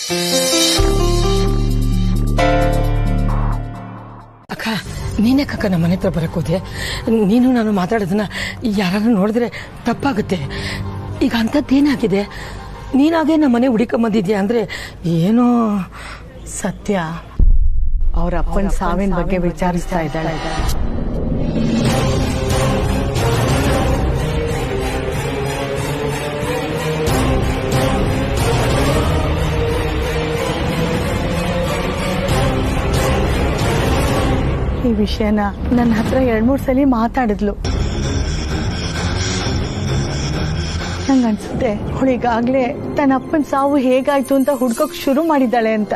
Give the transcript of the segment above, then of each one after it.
ಅಕ್ಕ ನೀನೇ ಕಕ್ಕ ನಮ್ಮ ಮನೆ ಹತ್ರ ಬರಕ್ ಹೋದೆ. ನೀನು ನಾನು ಮಾತಾಡೋದನ್ನ ಯಾರು ನೋಡಿದ್ರೆ ತಪ್ಪಾಗುತ್ತೆ. ಈಗ ಅಂಥದ್ದೇನಾಗಿದೆ? ನೀನಾಗೆ ನಮ್ಮ ಮನೆ ಹುಡುಕೊಂಬಂದಿದ್ಯಾ ಅಂದ್ರೆ ಏನೋ. ಸತ್ಯ ಅವ್ರ ಅಪ್ಪನ ಸಾವಿನ ಬಗ್ಗೆ ವಿಚಾರಿಸ್ತಾ ಇದ್ದಾಳೆ. ಈ ವಿಷಯನ ನನ್ನ ಹತ್ರ 2-3 ಸಲ ಮಾತಾಡಿದ್ಲು. ನಂಗನ್ಸುತ್ತೆ ಅವಳಿಗಾಗ್ಲೇ ತನ್ನ ಅಪ್ಪನ ಸಾವು ಹೇಗಾಯ್ತು ಅಂತ ಹುಡ್ಕೋಕ್ ಶುರು ಮಾಡಿದ್ದಾಳೆ ಅಂತ.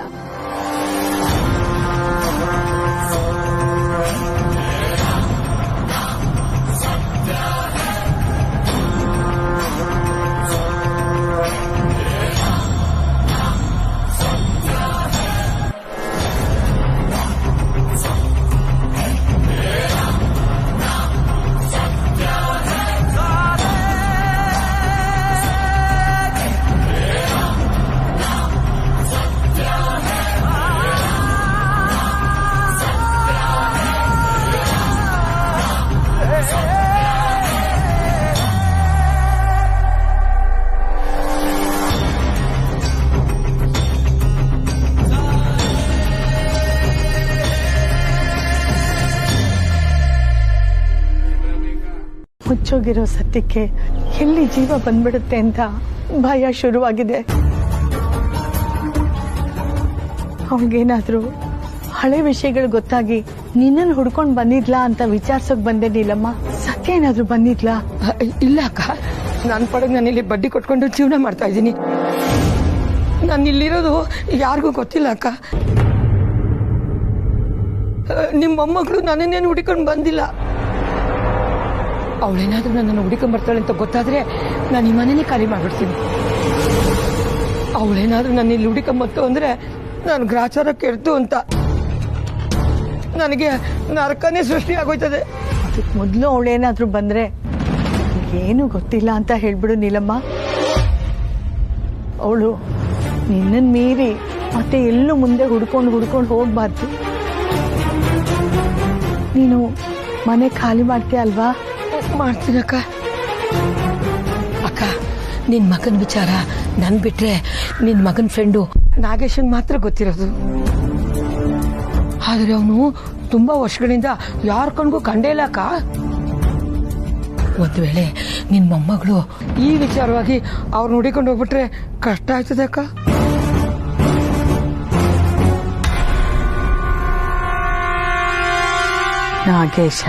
ಮುಚ್ಚೋಗಿರೋ ಸತ್ಯಕ್ಕೆ ಎಲ್ಲಿ ಜೀವ ಬಂದ್ಬಿಡುತ್ತೆ ಅಂತ ಭಯ ಶುರುವಾಗಿದೆ. ಅವಳಿಗೇನಾದ್ರೂ ಹಳೆ ವಿಷಯಗಳು ಗೊತ್ತಾಗಿ ನಿನ್ನನ್ನು ಹುಡ್ಕೊಂಡು ಬಂದಿದ್ಲಾ ಅಂತ ವಿಚಾರಿಸೋಕ್ ಬಂದೆ ನೀಲಮ್ಮ. ಸತ್ಯ ಏನಾದ್ರೂ ಬಂದಿದ್ಲಾ? ಇಲ್ಲ ಅಕ್ಕ, ನನ್ನ ಪಡೆಗೆ ನಾನಿಲ್ಲಿ ಬಡ್ಡಿ ಕೊಟ್ಕೊಂಡು ಜೀವನ ಮಾಡ್ತಾ ಇದ್ದೀನಿ. ನಾನು ಇಲ್ಲಿರೋದು ಯಾರಿಗೂ ಗೊತ್ತಿಲ್ಲ ಅಕ್ಕ. ನಿಮ್ಮ ಮೊಮ್ಮಗಳು ನನ್ನನ್ನೇನು ಹುಡುಕೊಂಡು ಬಂದಿಲ್ಲ. ಅವಳೇನಾದ್ರೂ ನನ್ನನ್ನು ಹುಡುಕೊಂಡ್ ಬರ್ತಾಳೆ ಅಂತ ಗೊತ್ತಾದ್ರೆ ನಾನು ಈ ಮನೆನೇ ಖಾಲಿ ಮಾಡ್ಬಿಡ್ತೀನಿ. ಅವಳೇನಾದ್ರೂ ನನ್ನ ಇಲ್ಲಿ ಹುಡುಕೊಂಬತ್ತು ಅಂದ್ರೆ ನಾನು ಗ್ರಾಚಾರ ಕೆಡ್ತು ಅಂತ ನನಗೆ ನರಕನೇ ಸೃಷ್ಟಿ ಆಗೋಯ್ತದೆ. ಅದಕ್ಕೆ ಮೊದಲು ಅವಳೇನಾದ್ರೂ ಬಂದ್ರೆ ಏನು ಗೊತ್ತಿಲ್ಲ ಅಂತ ಹೇಳ್ಬಿಡು ನೀಲಮ್ಮ. ಅವಳು ನಿನ್ನನ್ ಮೀರಿ ಮತ್ತೆ ಎಲ್ಲೂ ಮುಂದೆ ಹುಡ್ಕೊಂಡು ಹೋಗ್ಬಾರ್ದು. ನೀನು ಮನೆ ಖಾಲಿ ಮಾಡ್ತೀಯ ಅಲ್ವಾ? ಮಾಡ್ತೀನಕ್ಕ. ಅಕ್ಕ, ನಿನ್ ಮಗನ ವಿಚಾರ ನನ್ ಬಿಟ್ರೆ ನಿನ್ ಮಗನ್ ಫ್ರೆಂಡು ನಾಗೇಶನ್ ಮಾತ್ರ ಗೊತ್ತಿರೋದು. ಆದ್ರೆ ಅವನು ತುಂಬಾ ವರ್ಷಗಳಿಂದ ಯಾರ ಕಣ್ಗೂ ಕಂಡೇ ಇಲ್ಲ ಅಕ್ಕ. ಒಂದು ವೇಳೆ ನಿನ್ ಮೊಮ್ಮಗಳು ಈ ವಿಚಾರವಾಗಿ ಅವ್ರು ನೋಡಿಕೊಂಡು ಹೋಗ್ಬಿಟ್ರೆ ಕಷ್ಟ ಆಯ್ತದೆ ಅಕ್ಕ. ನಾಗೇಶ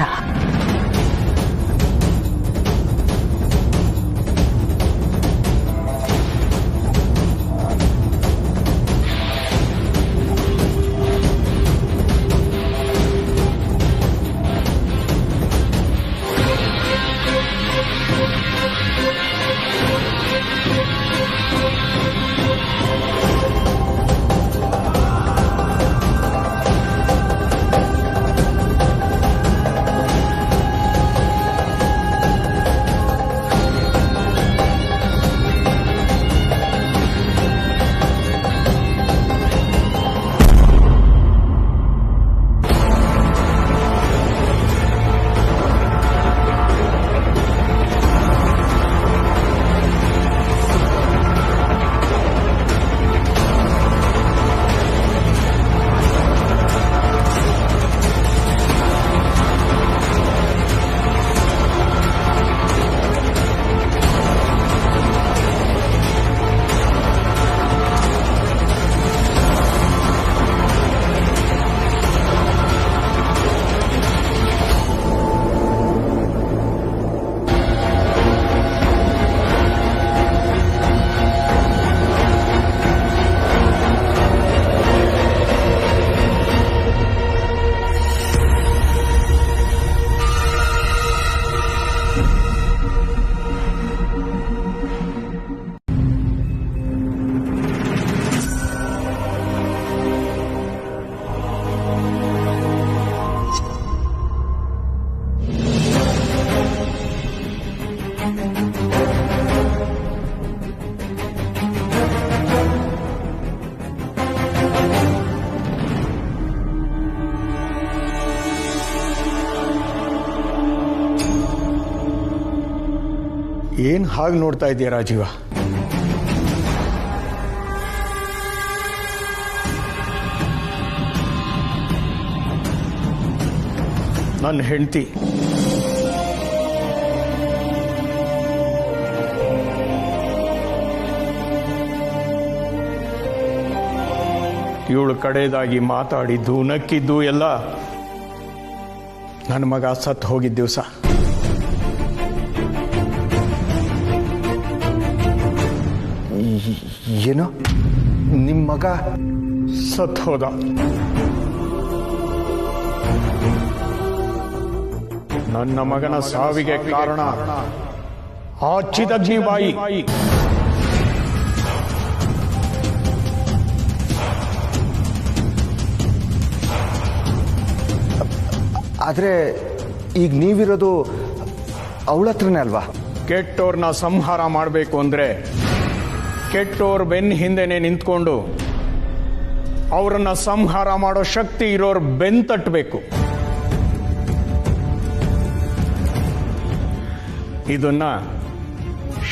ಏನ್ ಹಾಗೆ ನೋಡ್ತಾ ಇದೆಯಾ ರಾಜೀವ? ನನ್ನ ಹೆಂಡತಿ ಇವಳು ಕಡೆದಾಗಿ ಮಾತಾಡಿದ್ದು ನಕ್ಕಿದ್ದು ಎಲ್ಲ ನನ್ನ ಮಗ ಸತ್ತು ಹೋಗಿದ್ದ ದಿವಸ. ಏನು? ನಿಮ್ಮ ಮಗ ಸತ್ತು ಹೋದ. ನನ್ನ ಮಗನ ಸಾವಿಗೆ ಕಾರಣ ಆ ಚಿದಗ್ನಿಬಾಯಿ. ಆದ್ರೆ ಈಗ ನೀವಿರೋದು ಅವಳ ಹತ್ರನೇ ಅಲ್ವಾ? ಕೆಟ್ಟೋರ್ನ ಸಂಹಾರ ಮಾಡಬೇಕು ಅಂದ್ರೆ ಕೆಟ್ಟೋರ್ ಬೆನ್ನ ಹಿಂದೆನೆ ನಿಂತ್ಕೊಂಡು ಅವರನ್ನ ಸಂಹಾರ ಮಾಡೋ ಶಕ್ತಿ ಇರೋರ್ ಬೆನ್ ತಟ್ಟಬೇಕು. ಇದನ್ನ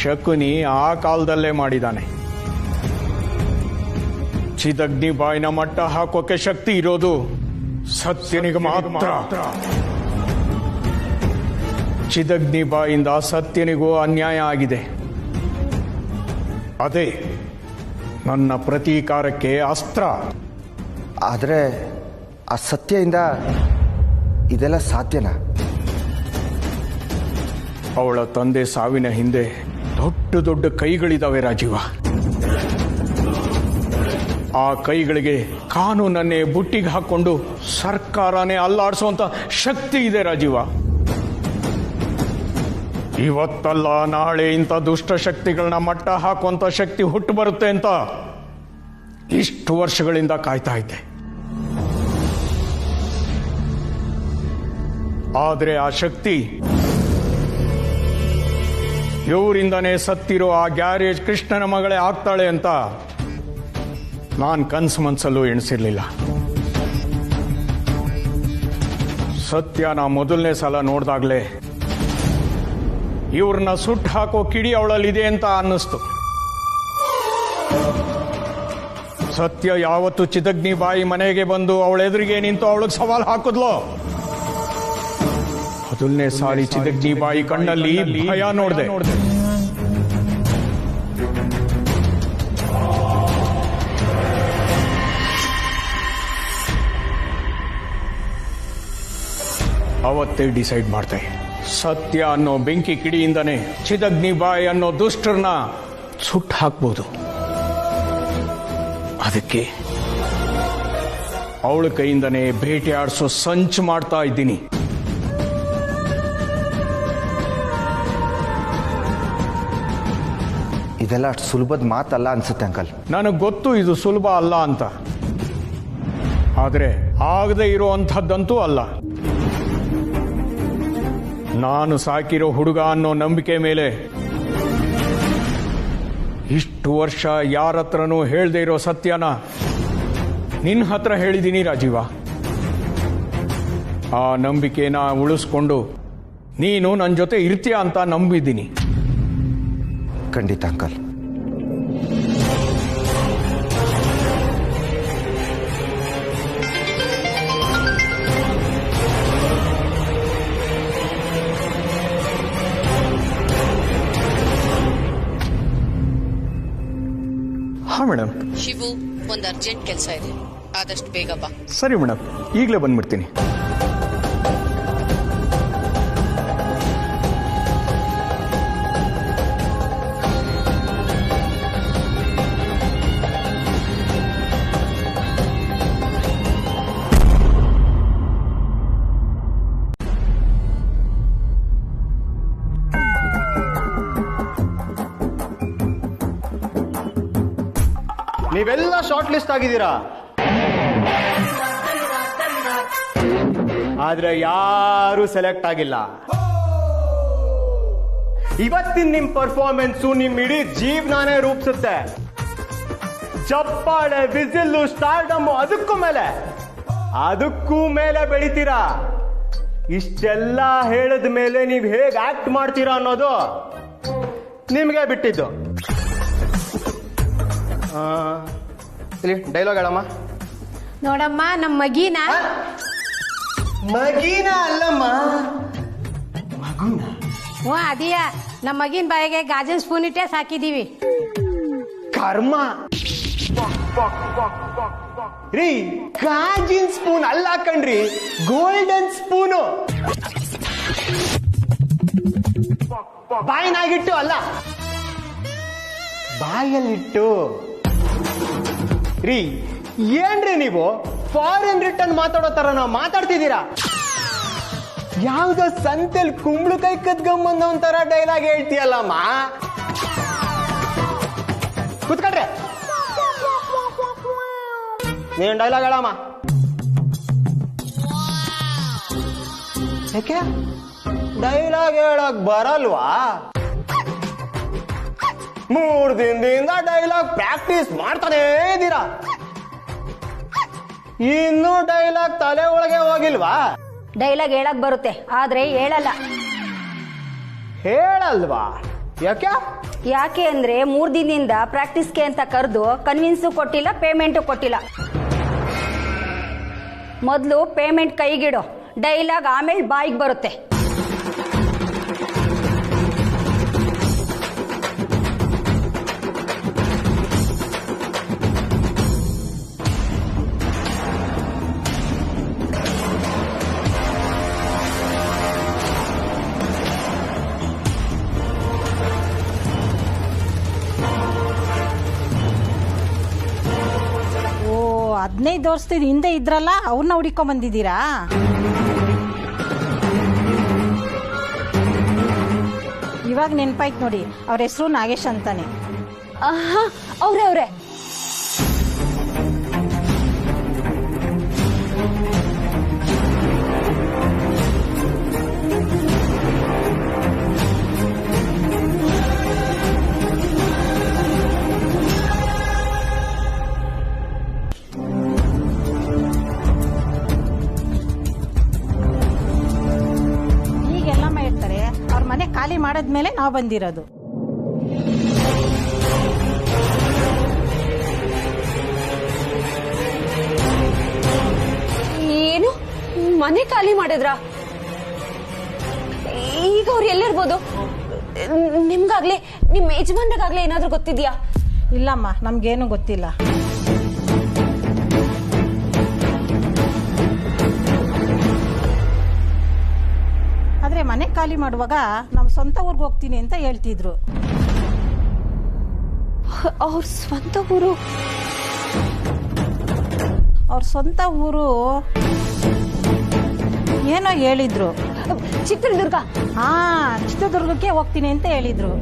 ಶಕುನಿ ಆ ಕಾಲದಲ್ಲೇ ಮಾಡಿದಾನೆ. ಚಿದಗ್ನಿಬಾಯಿನ ಮಟ್ಟ ಹಾಕೋಕೆ ಶಕ್ತಿ ಇರೋದು ಸತ್ಯನಿಗೆ ಮಾತ್ರ. ಚಿದಗ್ನಿಬಾಯಿಂದ ಸತ್ಯನಿಗೂ ಅನ್ಯಾಯ ಆಗಿದೆ. ಅದೇ ನನ್ನ ಪ್ರತೀಕಾರಕ್ಕೆ ಅಸ್ತ್ರ. ಆದ್ರೆ ಆ ಸತ್ಯದಿಂದ ಇದೆಲ್ಲ ಸಾಧ್ಯನಾ? ಅವಳ ತಂದೆ ಸಾವಿನ ಹಿಂದೆ ದೊಡ್ಡ ದೊಡ್ಡ ಕೈಗಳಿದಾವೆ ರಾಜೀವ. ಆ ಕೈಗಳಿಗೆ ಕಾನೂನನ್ನೇ ಬುಟ್ಟಿಗೆ ಹಾಕೊಂಡು ಸರ್ಕಾರನೇ ಅಲ್ಲಾಡಿಸುವಂತ ಶಕ್ತಿ ಇದೆ ರಾಜೀವ. ಇವತ್ತಲ್ಲ ನಾಳೆ ಇಂಥ ದುಷ್ಟ ಶಕ್ತಿಗಳನ್ನ ಮಟ್ಟ ಹಾಕುವಂತ ಶಕ್ತಿ ಹುಟ್ಟು ಬರುತ್ತೆ ಅಂತ ಇಷ್ಟು ವರ್ಷಗಳಿಂದ ಕಾಯ್ತಾ ಇದ್ದೆ. ಆದ್ರೆ ಆ ಶಕ್ತಿ ಇವರಿಂದನೇ ಸತ್ತಿರೋ ಆ ಗ್ಯಾರೇಜ್ ಕೃಷ್ಣನ ಮಗಳೇ ಆಗ್ತಾಳೆ ಅಂತ ನಾನು ಕನ್ಸು ಮನ್ಸಲ್ಲೂ ಎಣಿಸಿರ್ಲಿಲ್ಲ. ಸತ್ಯನ ಮೊದಲನೇ ಸಲ ನೋಡ್ದಾಗ್ಲೇ ಇವ್ರನ್ನ ಸುಟ್ಟು ಹಾಕೋ ಕಿಡಿ ಅವಳಲ್ಲಿದೆ ಅಂತ ಅನ್ನಿಸ್ತು. ಸತ್ಯ ಯಾವತ್ತು ಚಿದಗ್ನಿಬಾಯಿ ಮನೆಗೆ ಬಂದು ಅವಳ ಎದುರಿಗೆ ನಿಂತು ಅವಳಿಗೆ ಸವಾಲು ಹಾಕಿದ್ಲೋ ಮೊದಲನೇ ಸಾರಿ ಚಿದಗ್ನಿಬಾಯಿ ಕಣ್ಣಲ್ಲಿ ಭಯ ನೋಡಿದೆ. ಅವತ್ತೇ ಡಿಸೈಡ್ ಮಾಡ್ತೆ, ಸತ್ಯ ಅನ್ನೋ ಬೆಂಕಿ ಕಿಡಿಯಿಂದನೇ ಚಿದಗ್ನಿಬಾಯಿ ಅನ್ನೋ ದುಷ್ಟರನ್ನ ಸುಟ್ಟು ಹಾಕ್ಬೋದು. ಅದಕ್ಕೆ ಅವಳ ಕೈಯಿಂದನೇ ಬೇಟೆ ಆಡಿಸೋ ಸಂಚು ಮಾಡ್ತಾ ಇದ್ದೀನಿ. ಇದೆಲ್ಲ ಅಷ್ಟು ಸುಲಭದ ಮಾತಲ್ಲ ಅನ್ಸುತ್ತೆ ಅಂಕಲ್. ನನಗೆ ಗೊತ್ತು ಇದು ಸುಲಭ ಅಲ್ಲ ಅಂತ, ಆದ್ರೆ ಆಗದೆ ಇರುವಂಥದ್ದಂತೂ ಅಲ್ಲ. ನಾನು ಸಾಕಿರೋ ಹುಡುಗ ಅನ್ನೋ ನಂಬಿಕೆ ಮೇಲೆ ಇಷ್ಟು ವರ್ಷ ಯಾರ ಹತ್ರನೂ ಹೇಳದೆ ಇರೋ ಸತ್ಯನ ನಿನ್ನ ಹತ್ರ ಹೇಳಿದ್ದೀನಿ ರಾಜೀವ. ಆ ನಂಬಿಕೆನ ಉಳಿಸ್ಕೊಂಡು ನೀನು ನನ್ನ ಜೊತೆ ಇರ್ತೀಯ ಅಂತ ನಂಬಿದ್ದೀನಿ. ಖಂಡಿತ ಅಂಕಲ್. ಹಾ ಮೇಡಮ್. ಶಿವು, ಒಂದು ಅರ್ಜೆಂಟ್ ಕೆಲಸ ಇದೆ, ಆದಷ್ಟು ಬೇಗ ಬಾ. ಸರಿ ಮೇಡಮ್, ಈಗಲೇ ಬಂದ್ಬಿಡ್ತೀನಿ. ನೀವೆಲ್ಲ ಶಾರ್ಟ್ ಲಿಸ್ಟ್ ಆಗಿದ್ದೀರಾ, ಆದ್ರೆ ಯಾರು ಸೆಲೆಕ್ಟ್ ಆಗಿಲ್ಲ. ಇವತ್ತಿನ ನಿಮ್ ಪರ್ಫಾರ್ಮೆನ್ಸು ನಿಮ್ ಇಡೀ ಜೀವನಾನೇ ರೂಪಿಸುತ್ತೆ. ಚಪ್ಪಾಳೆ, ವಿಸಿಲ್ಲು, ಸ್ಟಾರ್ಡಮ್, ಅದಕ್ಕೂ ಮೇಲೆ ಬೆಳಿತೀರಾ. ಇಷ್ಟೆಲ್ಲ ಹೇಳಿದ ಮೇಲೆ ನೀವು ಹೇಗೆ ಆಕ್ಟ್ ಮಾಡ್ತೀರಾ ಅನ್ನೋದು ನಿಮ್ಗೆ ಬಿಟ್ಟಿದ್ದು. ಇಲ್ಲಿ ಡೈಲಾಗ್ ಹೇಳಮ್ಮ. ನೋಡಮ್ಮ ನಮ್ಮ ಮಗಿನ ಮಗೀನ ಅಲ್ಲಮ್ಮ, ಮಗುನ. ಓ ಅದಿಯ ನಮ್ಮ ಮಗಿನ ಬಾಯಿಗೆ ಗಾಜಿನ ಸ್ಪೂನ್ ಇಟ್ಟೆ ಸಾಕಿದೀವಿ. ಕರ್ಮ ರೀ, ಗಾಜಿನ ಸ್ಪೂನ್ ಅಲ್ಲ ಕಣ್ರಿ, ಗೋಲ್ಡನ್ ಸ್ಪೂನು. ಬಾಯಿನಾಗಿಟ್ಟು ಅಲ್ಲ, ಬಾಯಲ್ಲಿಟ್ಟು. ರೀ ಏನ್ರಿ ನೀವು ಫಾರಿನ್ ರಿಟರ್ನ್ ಮಾತಾಡೋ ತರ ನಾವು ಮಾತಾಡ್ತಿದ್ದೀರಾ? ಯಾವ್ದೋ ಸಂತೆಲ್ ಕುಂಬಳಕಾಯಿ ಕದ್ಕೊಂಬಂದ ಒಂಥರ ಡೈಲಾಗ್ ಹೇಳ್ತೀಯಲ್ಲಮ್ಮ. ಕೂತ್ಕೊಳ್ರೆ, ನೀನ್ ಡೈಲಾಗ್ ಹೇಳಮ್ಮ. ಯಾಕೆ ಡೈಲಾಗ್ ಹೇಳಕ್ ಬರಲ್ವಾ? 3 ದಿನದಿಂದ ಡೈಲಾಗ್ ಪ್ರಾಕ್ಟೀಸ್ ಮಾಡ್ತಾನೇ ಇದ್ದೀರಾ, ಇನ್ನೂ ಡೈಲಾಗ್ ತಲೆ ಒಳಗೆ ಹೋಗಿಲ್ವಾ? ಡೈಲಾಗ್ ಹೇಳಕ್ ಬರುತ್ತೆ, ಆದ್ರೆ ಹೇಳಲ್ಲ. ಹೇಳಲ್ವಾ? ಯಾಕೆ? ಯಾಕೆ ಅಂದ್ರೆ 3 ದಿನದಿಂದ ಪ್ರಾಕ್ಟೀಸ್ಗೆ ಅಂತ ಕರೆದು ಕನ್ವಿನ್ಸು ಕೊಟ್ಟಿಲ್ಲ, ಪೇಮೆಂಟು ಕೊಟ್ಟಿಲ್ಲ. ಮೊದಲು ಪೇಮೆಂಟ್ ಕೈಗಿಡೋ, ಡೈಲಾಗ್ ಆಮೇಲೆ ಬಾಯಿಗೆ ಬರುತ್ತೆ. ಓ 15 ವರ್ಷದ ಹಿಂದೆ ಇದ್ರಲ್ಲ, ಅವ್ರನ್ನ ಹುಡುಕೊಂಡ್ ಬಂದಿದ್ದೀರಾ? ಇವಾಗ ನೆನ್ಪಾಯ್ತು ನೋಡಿ, ಅವ್ರ ಹೆಸರು ನಾಗೇಶ್ ಅಂತಾನೆ. ಅವ್ರೆ ಹೀಗೆಲ್ಲ ಮಾಡ್ತಾರೆ. ಅವ್ರ ಮನೆ ಖಾಲಿ ಮಾಡದ್ಮೇಲೆ ನಾವು ಬಂದಿರೋದು. ಏನು ಮನೆ ಖಾಲಿ ಮಾಡಿದ್ರ? ಈಗ ಅವ್ರು ಎಲ್ಲಿರ್ಬೋದು? ನಿಮ್ಗಾಗ್ಲಿ ನಿಮ್ ಯಜಮಾನ್ರಿಗಾಗ್ಲಿ ಏನಾದ್ರೂ ಗೊತ್ತಿದ್ಯಾ? ಇಲ್ಲಮ್ಮ, ನಮ್ಗೇನು ಗೊತ್ತಿಲ್ಲ. ಆದ್ರೆ ಮನೆ ಖಾಲಿ ಮಾಡುವಾಗ ನಮ್ ಸ್ವಂತ ಊರ್ಗೆ ಹೋಗ್ತೀನಿ ಅಂತ ಹೇಳ್ತಿದ್ರು. ಅವ್ರ ಸ್ವಂತ ಊರು? ಅವ್ರ ಸ್ವಂತ ಊರು ಏನೋ ಹೇಳಿದ್ರು. ಚಿತ್ರದುರ್ಗ. ಚಿತ್ರದುರ್ಗಕ್ಕೆ ಹೋಗ್ತೀನಿ ಅಂತ ಹೇಳಿದ್ರು.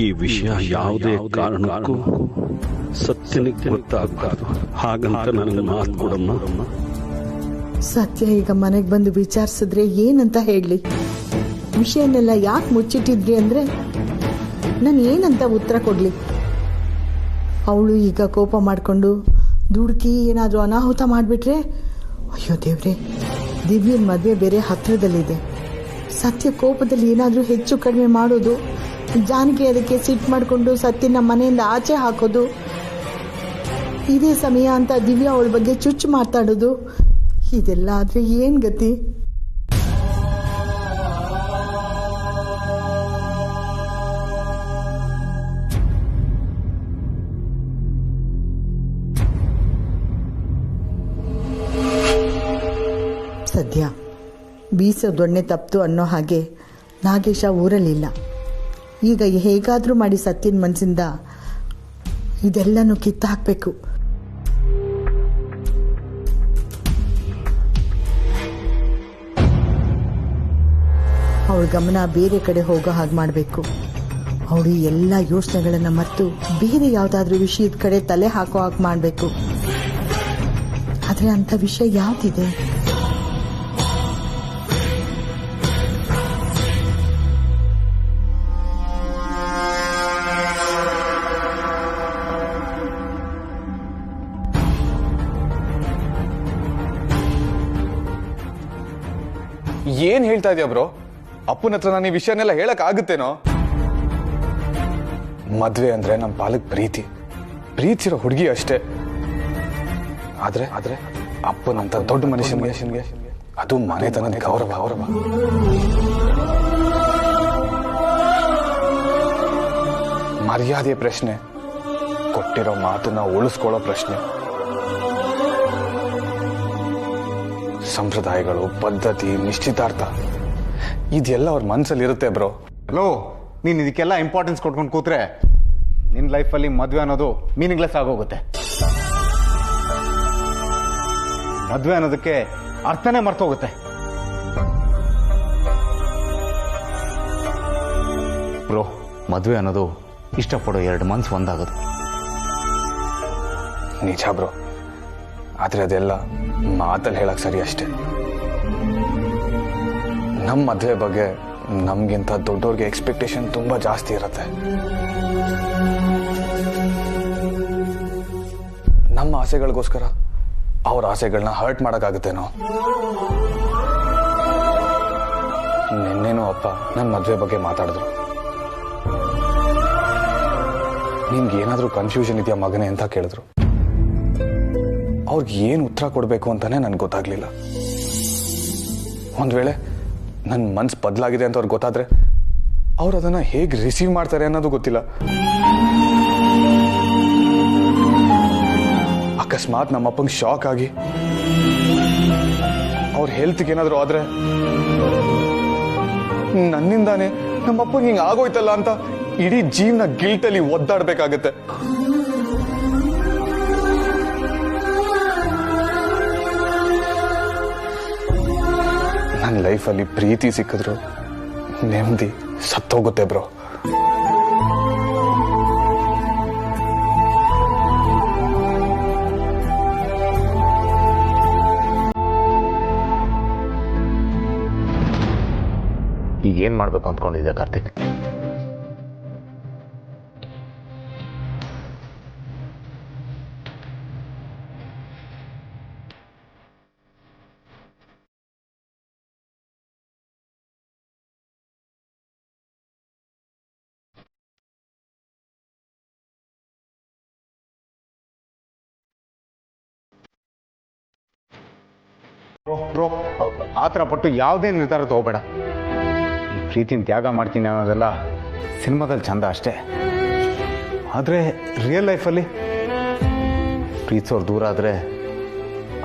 ಈ ವಿಷಯ ಯಾವುದೇ ಕಾರಣಕ್ಕೂ ಸತ್ಯನಿಗೆ ಗೊತ್ತಾಗಬಾರ್ದು. ಹಾಗಂತ ನನಗೆ ಮಾತು ಕೊಡಮ್ಮ. ಸತ್ಯ ಈಗ ಮನೆಗೆ ಬಂದು ವಿಚಾರಿಸಿದ್ರೆ ಏನಂತ ಹೇಳಲಿ? ವಿಷಯನೆಲ್ಲ ಯಾಕೆ ಮುಚ್ಚಿಟ್ಟಿದ್ರಿ ಅಂದ್ರೆ ನಾನು ಏನಂತ ಉತ್ತರ ಕೊಡ್ಲಿ? ಅವಳು ಈಗ ಕೋಪ ಮಾಡಿಕೊಂಡು ದುಡುಕಿ ಏನಾದರೂ ಅನಾಹುತ ಮಾಡಿಬಿಟ್ರೆ, ಅಯ್ಯೋ ದೇವ್ರೆ, ದಿವ್ಯನ ಮದುವೆ ಬೇರೆ ಹತ್ರದಲ್ಲಿದೆ. ಸತ್ಯ ಕೋಪದಲ್ಲಿ ಏನಾದರೂ ಹೆಚ್ಚು ಕಡಿಮೆ ಮಾಡೋದು, ಜಾನಕಿ ಅದಕ್ಕೆ ಸಿಟ್ಟು ಮಾಡಿಕೊಂಡು ಸತ್ಯನ ಮನೆಯಿಂದ ಆಚೆ ಹಾಕೋದು, ಇದೇ ಸಮಯ ಅಂತ ದಿವ್ಯಾ ಅವಳ ಬಗ್ಗೆ ಚುಚ್ಚು ಮಾತಾಡೋದು, ಇದೆಲ್ಲ ಆದ್ರೆ ಏನ್ ಗತಿ? ಸದ್ಯ ಬೀಸೋ ದೊಣ್ಣೆ ತಪ್ತು ಅನ್ನೋ ಹಾಗೆ ನಾಗೇಶ ಊರಲ್ಲಿಲ್ಲ. ಈಗ ಹೇಗಾದರೂ ಮಾಡಿ ಸತ್ಯನ ಮನಸ್ಸಿಂದ ಇದೆಲ್ಲನೂ ಕಿತ್ತಾಕಬೇಕು. ಅವಳ ಗಮನ ಬೇರೆ ಕಡೆ ಹೋಗೋ ಹಾಗೆ ಮಾಡಬೇಕು. ಅವಳು ಎಲ್ಲ ಯೋಚನೆಗಳನ್ನು ಮರೆತು ಬೇರೆ ಯಾವುದಾದ್ರೂ ವಿಷಯದ ಕಡೆ ತಲೆ ಹಾಕೋ ಹಾಗೆ ಮಾಡಬೇಕು. ಆದರೆ ಅಂಥ ವಿಷಯ ಯಾವುದಿದೆ? ಏನ್ ಹೇಳ್ತಾ ಇದೆಯಾ ಬ್ರೋ? ಅಪ್ಪನ ಹತ್ರ ನಾನು ಈ ವಿಷಯನೆಲ್ಲ ಹೇಳಕ್ ಆಗುತ್ತೇನೋ? ಮದ್ವೆ ಅಂದ್ರೆ ನಮ್ಮ ಪಾಲಕ್ ಪ್ರೀತಿರೋ ಹುಡುಗಿ ಅಷ್ಟೇ. ಆದ್ರೆ ಅಪ್ಪನಂತ ದೊಡ್ಡ ಮನುಷ್ಯನ್ಗೆ ಅದು ಮನೆತನದ ಗೌರವ. ಮರ್ಯಾದೆ ಪ್ರಶ್ನೆ, ಕೊಟ್ಟಿರೋ ಮಾತನ್ನ ಉಳಿಸ್ಕೊಳ್ಳೋ ಪ್ರಶ್ನೆ, ಸಂಪ್ರದಾಯಗಳು, ಪದ್ಧತಿ, ನಿಶ್ಚಿತಾರ್ಥ ಇದೆಲ್ಲ ಅವ್ರ ಮನಸ್ಸಲ್ಲಿ ಇರುತ್ತೆ ಬ್ರೋ. ಹಲೋ, ನೀನು ಇದಕ್ಕೆಲ್ಲ ಇಂಪಾರ್ಟೆನ್ಸ್ ಕೊಟ್ಕೊಂಡು ಕೂತ್ರೆ ನಿನ್ನ ಲೈಫಲ್ಲಿ ಮದುವೆ ಅನ್ನೋದು ಮೀನಿಂಗ್ಲೆಸ್ ಆಗೋಗುತ್ತೆ. ಮದುವೆ ಅನ್ನೋದಕ್ಕೆ ಅರ್ಥನೇ ಮರ್ತೋಗುತ್ತೆ. ಬ್ರೋ, ಮದುವೆ ಅನ್ನೋದು ಇಷ್ಟಪಡೋ ಎರಡು ಮನ್ಸು ಒಂದಾಗೋದು. ನಿಜ ಬ್ರೋ, ಆದ್ರೆ ಅದೆಲ್ಲ ಮಾತಲ್ಲಿ ಹೇಳಕ್ ಸರಿ ಅಷ್ಟೇ. ನಮ್ಮ ಮದುವೆ ಬಗ್ಗೆ ನಮ್ಗಿಂತ ದೊಡ್ಡವ್ರಿಗೆ ಎಕ್ಸ್ಪೆಕ್ಟೇಷನ್ ತುಂಬಾ ಜಾಸ್ತಿ ಇರುತ್ತೆ. ನಮ್ಮ ಆಸೆಗಳಿಗೋಸ್ಕರ ಅವ್ರ ಆಸೆಗಳನ್ನ ಹರ್ಟ್ ಮಾಡಕ್ಕಾಗುತ್ತೇನೋ? ನಿನ್ನೇನು ಅಪ್ಪ ನನ್ನ ಮದುವೆ ಬಗ್ಗೆ ಮಾತಾಡಿದ್ರು. ನಿನ್ಗೆ ಏನಾದ್ರೂ ಕನ್ಫ್ಯೂಷನ್ ಇದೆಯಾ ಮಗನೇ ಅಂತ ಕೇಳಿದ್ರು. ಅವ್ರಿಗೆ ಏನು ಉತ್ತರ ಕೊಡಬೇಕು ಅಂತಾನೆ ನನ್ಗೆ ಗೊತ್ತಾಗ್ಲಿಲ್ಲ. ಒಂದ್ ವೇಳೆ ನನ್ನ ಮನ್ಸು ಬದಲಾಗಿದೆ ಅಂತ ಅವ್ರಿಗೆ ಗೊತ್ತಾದ್ರೆ ಅವ್ರು ಅದನ್ನ ಹೇಗೆ ರಿಸೀವ್ ಮಾಡ್ತಾರೆ ಅನ್ನೋದು ಗೊತ್ತಿಲ್ಲ. ಅಕಸ್ಮಾತ್ ನಮ್ಮಪ್ಪಂಗೆ ಶಾಕ್ ಆಗಿ ಅವ್ರ ಹೆಲ್ತ್ಗೆ ಏನಾದ್ರು ಆದ್ರೆ ನನ್ನಿಂದಾನೆ ನಮ್ಮಪ್ಪಂಗೆ ಹಿಂಗೆ ಆಗೋಯ್ತಲ್ಲ ಅಂತ ಇಡೀ ಜೀವನ ಗಿಲ್ಟಲ್ಲಿ ಒದ್ದಾಡ್ಬೇಕಾಗತ್ತೆ. ನನ್ನ ಲೈಫಲ್ಲಿ ಪ್ರೀತಿ ಸಿಕ್ಕಿದ್ರು ನೆಮ್ಮದಿ ಸತ್ತೋಗುತ್ತೆ ಬ್ರೋ. ಈಗ ಏನ್ ಮಾಡ್ಬೇಕು ಅಂದ್ಕೊಂಡಿದ್ದೆ ಕಾರ್ತಿಕ್? ಬ್ರೋ, ಆತರ ಪಟ್ಟು ಯಾವುದೇ ನಿರ್ಧಾರ ತಗೋಬೇಡ. ಈ ಪ್ರೀತಿನ ತ್ಯಾಗ ಮಾಡ್ತೀನಿ ಅನ್ನೋದೆಲ್ಲ ಸಿನಿಮಾದಲ್ಲಿ ಚಂದ ಅಷ್ಟೇ. ಆದರೆ ರಿಯಲ್ ಲೈಫಲ್ಲಿ ಪ್ರೀತಿಸೋರು ದೂರ ಆದರೆ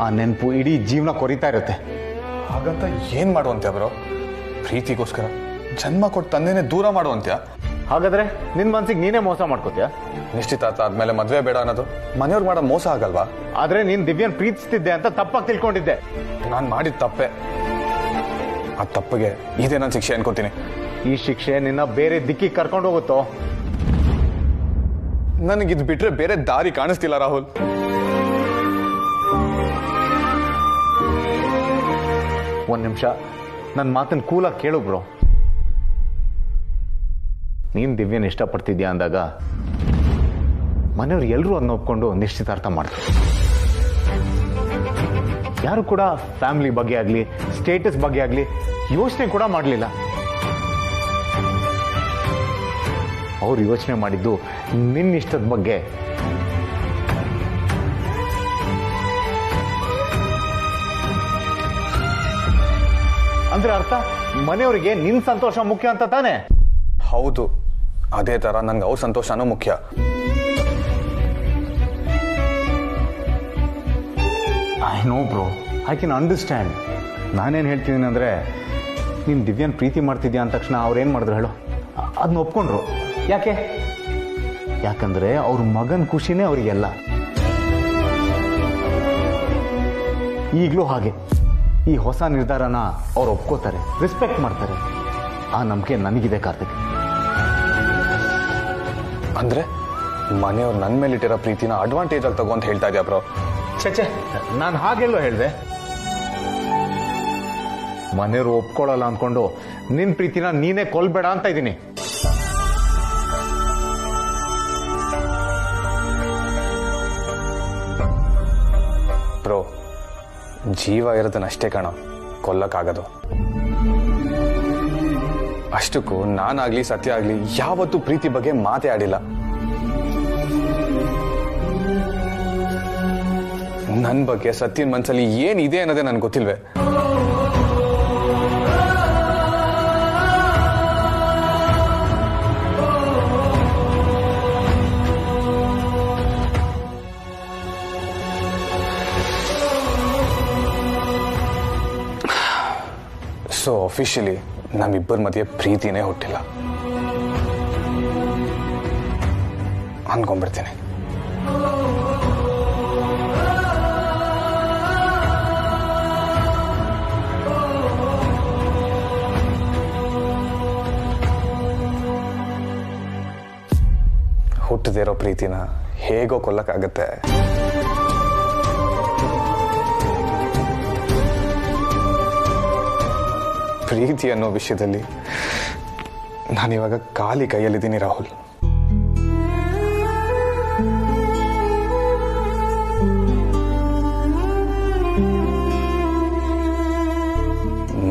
ಆ ನೆನಪು ಇಡೀ ಜೀವನ ಕೊರಿತಾ ಇರುತ್ತೆ. ಹಾಗಂತ ಏನ್ ಮಾಡುವಂತ್ಯ ಬ್ರೋ? ಪ್ರೀತಿಗೋಸ್ಕರ ಜನ್ಮ ಕೊಟ್ಟು ತಂದೆನೆ ದೂರ ಮಾಡುವಂತ್ಯ? ಹಾಗಾದ್ರೆ ನಿನ್ ಮನ್ಸಿಗೆ ನೀನೇ ಮೋಸ ಮಾಡ್ಕೋತೀಯ? ನಿಶ್ಚಿತಾರ್ಥ ಆದ್ಮೇಲೆ ಮದ್ವೆ ಬೇಡ ಅನ್ನೋದು ಮನೆಯವ್ರು ಮಾಡೋ ಮೋಸ ಆಗಲ್ವಾ? ಆದ್ರೆ ನೀನ್ ದಿವ್ಯನ್ ಪ್ರೀತಿಸ್ತಿದ್ದೆ ಅಂತ ತಪ್ಪಾಗಿ ತಿಳ್ಕೊಂಡಿದ್ದೆ. ನಾನು ಮಾಡಿದ ತಪ್ಪೆ. ಆ ತಪ್ಪಿಗೆ ಇದೇ ನಾನು ಶಿಕ್ಷೆ ಅನ್ಕೋತೀನಿ. ಈ ಶಿಕ್ಷೆ ನಿನ್ನ ಬೇರೆ ದಿಕ್ಕಿಗೆ ಕರ್ಕೊಂಡು ಹೋಗುತ್ತೋ? ನನಗಿದ್ ಬಿಟ್ರೆ ಬೇರೆ ದಾರಿ ಕಾಣಿಸ್ತಿಲ್ಲ ರಾಹುಲ್. ಒಂದ್ ನಿಮಿಷ ನನ್ನ ಮಾತನ್ನ ಕೂಲಾಗಿ ಕೇಳು ಬ್ರೋ. ನೀನ್ ದಿವ್ಯನ್ ಇಷ್ಟಪಡ್ತಿದ್ಯಾ ಅಂದಾಗ ಮನೆಯವ್ರು ಎಲ್ಲರೂ ಅದನ್ನ ಒಪ್ಕೊಂಡು ನಿಶ್ಚಿತಾರ್ಥ ಮಾಡ್ತಾರೆ. ಯಾರು ಕೂಡ ಫ್ಯಾಮಿಲಿ ಬಗ್ಗೆ ಆಗಲಿ ಸ್ಟೇಟಸ್ ಬಗ್ಗೆ ಆಗಲಿ ಯೋಚನೆ ಕೂಡ ಮಾಡಲಿಲ್ಲ. ಅವ್ರು ಯೋಚನೆ ಮಾಡಿದ್ದು ನಿನ್ನ ಇಷ್ಟದ ಬಗ್ಗೆ. ಅಂದ್ರೆ ಅರ್ಥ ಮನೆಯವರಿಗೆ ನಿನ್ ಸಂತೋಷ ಮುಖ್ಯ ಅಂತ ತಾನೆ? ಹೌದು, ಅದೇ ತರ ನನ್ಗೆ ಅವ್ರ ಸಂತೋಷನೂ ಮುಖ್ಯ. I know bro, I can understand. ನಾನೇನು ಹೇಳ್ತಿದ್ದೀನಿ ಅಂದರೆ ನೀನು ದಿವ್ಯನ್ ಪ್ರೀತಿ ಮಾಡ್ತಿದ್ಯಾ ಅಂದ ತಕ್ಷಣ ಅವ್ರೇನು ಮಾಡಿದ್ರು ಹೇಳು, ಅದನ್ನ ಒಪ್ಕೊಂಡ್ರು. ಯಾಕಂದರೆ ಅವ್ರ ಮಗನ ಖುಷಿನೇ ಅವರಿಗೆಲ್ಲ. ಈಗಲೂ ಹಾಗೆ ಈ ಹೊಸ ನಿರ್ಧಾರನ ಅವ್ರು ಒಪ್ಕೋತಾರೆ, ರೆಸ್ಪೆಕ್ಟ್ ಮಾಡ್ತಾರೆ. ಆ ನಂಬಿಕೆ ನನಗಿದೆ ಕಾರ್ತಿಕ್. ಅಂದ್ರೆ ಮನೆಯವ್ರು ನನ್ನ ಮೇಲಿಟ್ಟಿರೋ ಪ್ರೀತಿನ ಅಡ್ವಾಂಟೇಜ್ ಆಗಿ ತಗೋ ಅಂತ ಹೇಳ್ತಾ ಇದ್ಯಾ ಬ್ರೋ? ಛೇ, ನಾನು ಹಾಗೆಲ್ಲೋ ಹೇಳಿದೆ. ಮನೆಯವರು ಒಪ್ಕೊಳ್ಳಲ್ಲ ಅಂದ್ಕೊಂಡು ನಿನ್ನ ಪ್ರೀತಿನ ನೀನೇ ಕೊಲ್ಬೇಡ ಅಂತ ಇದ್ದೀನಿ. ಬ್ರೋ, ಜೀವ ಇರೋದನ್ನಷ್ಟೇ ಕಣ ಕೊಲ್ಲಕ್ಕಾಗದು. ಅಷ್ಟಕ್ಕೂ ನಾನಾಗ್ಲಿ ಸತ್ಯ ಆಗ್ಲಿ ಯಾವತ್ತೂ ಪ್ರೀತಿ ಬಗ್ಗೆ ಮಾತೇ ಆಡಿಲ್ಲ. ನನ್ನ ಬಗ್ಗೆ ಸತ್ಯನ ಮನಸ್ಸಲ್ಲಿ ಏನಿದೆ ಅನ್ನೋದೇ ನನ್ಗೆ ಗೊತ್ತಿಲ್ವೇ. ಸೊ ಅಫಿಷಿಯಲಿ ನಮ್ಮಿಬ್ಬರ ಮಧ್ಯೆ ಪ್ರೀತಿನೇ ಹುಟ್ಟಿಲ್ಲ ಅನ್ಕೊಂಡ್ಬಿಡ್ತೀನಿ. ಹುಟ್ಟದೇ ಇರೋ ಪ್ರೀತಿನ ಹೇಗೋ ಕೊಲ್ಲಕ್ಕಾಗತ್ತೆ? ಪ್ರೀತಿ ಅನ್ನೋ ವಿಷಯದಲ್ಲಿ ನಾನಿವಾಗ ಖಾಲಿ ಕೈಯಲ್ಲಿದ್ದೀನಿ ರಾಹುಲ್.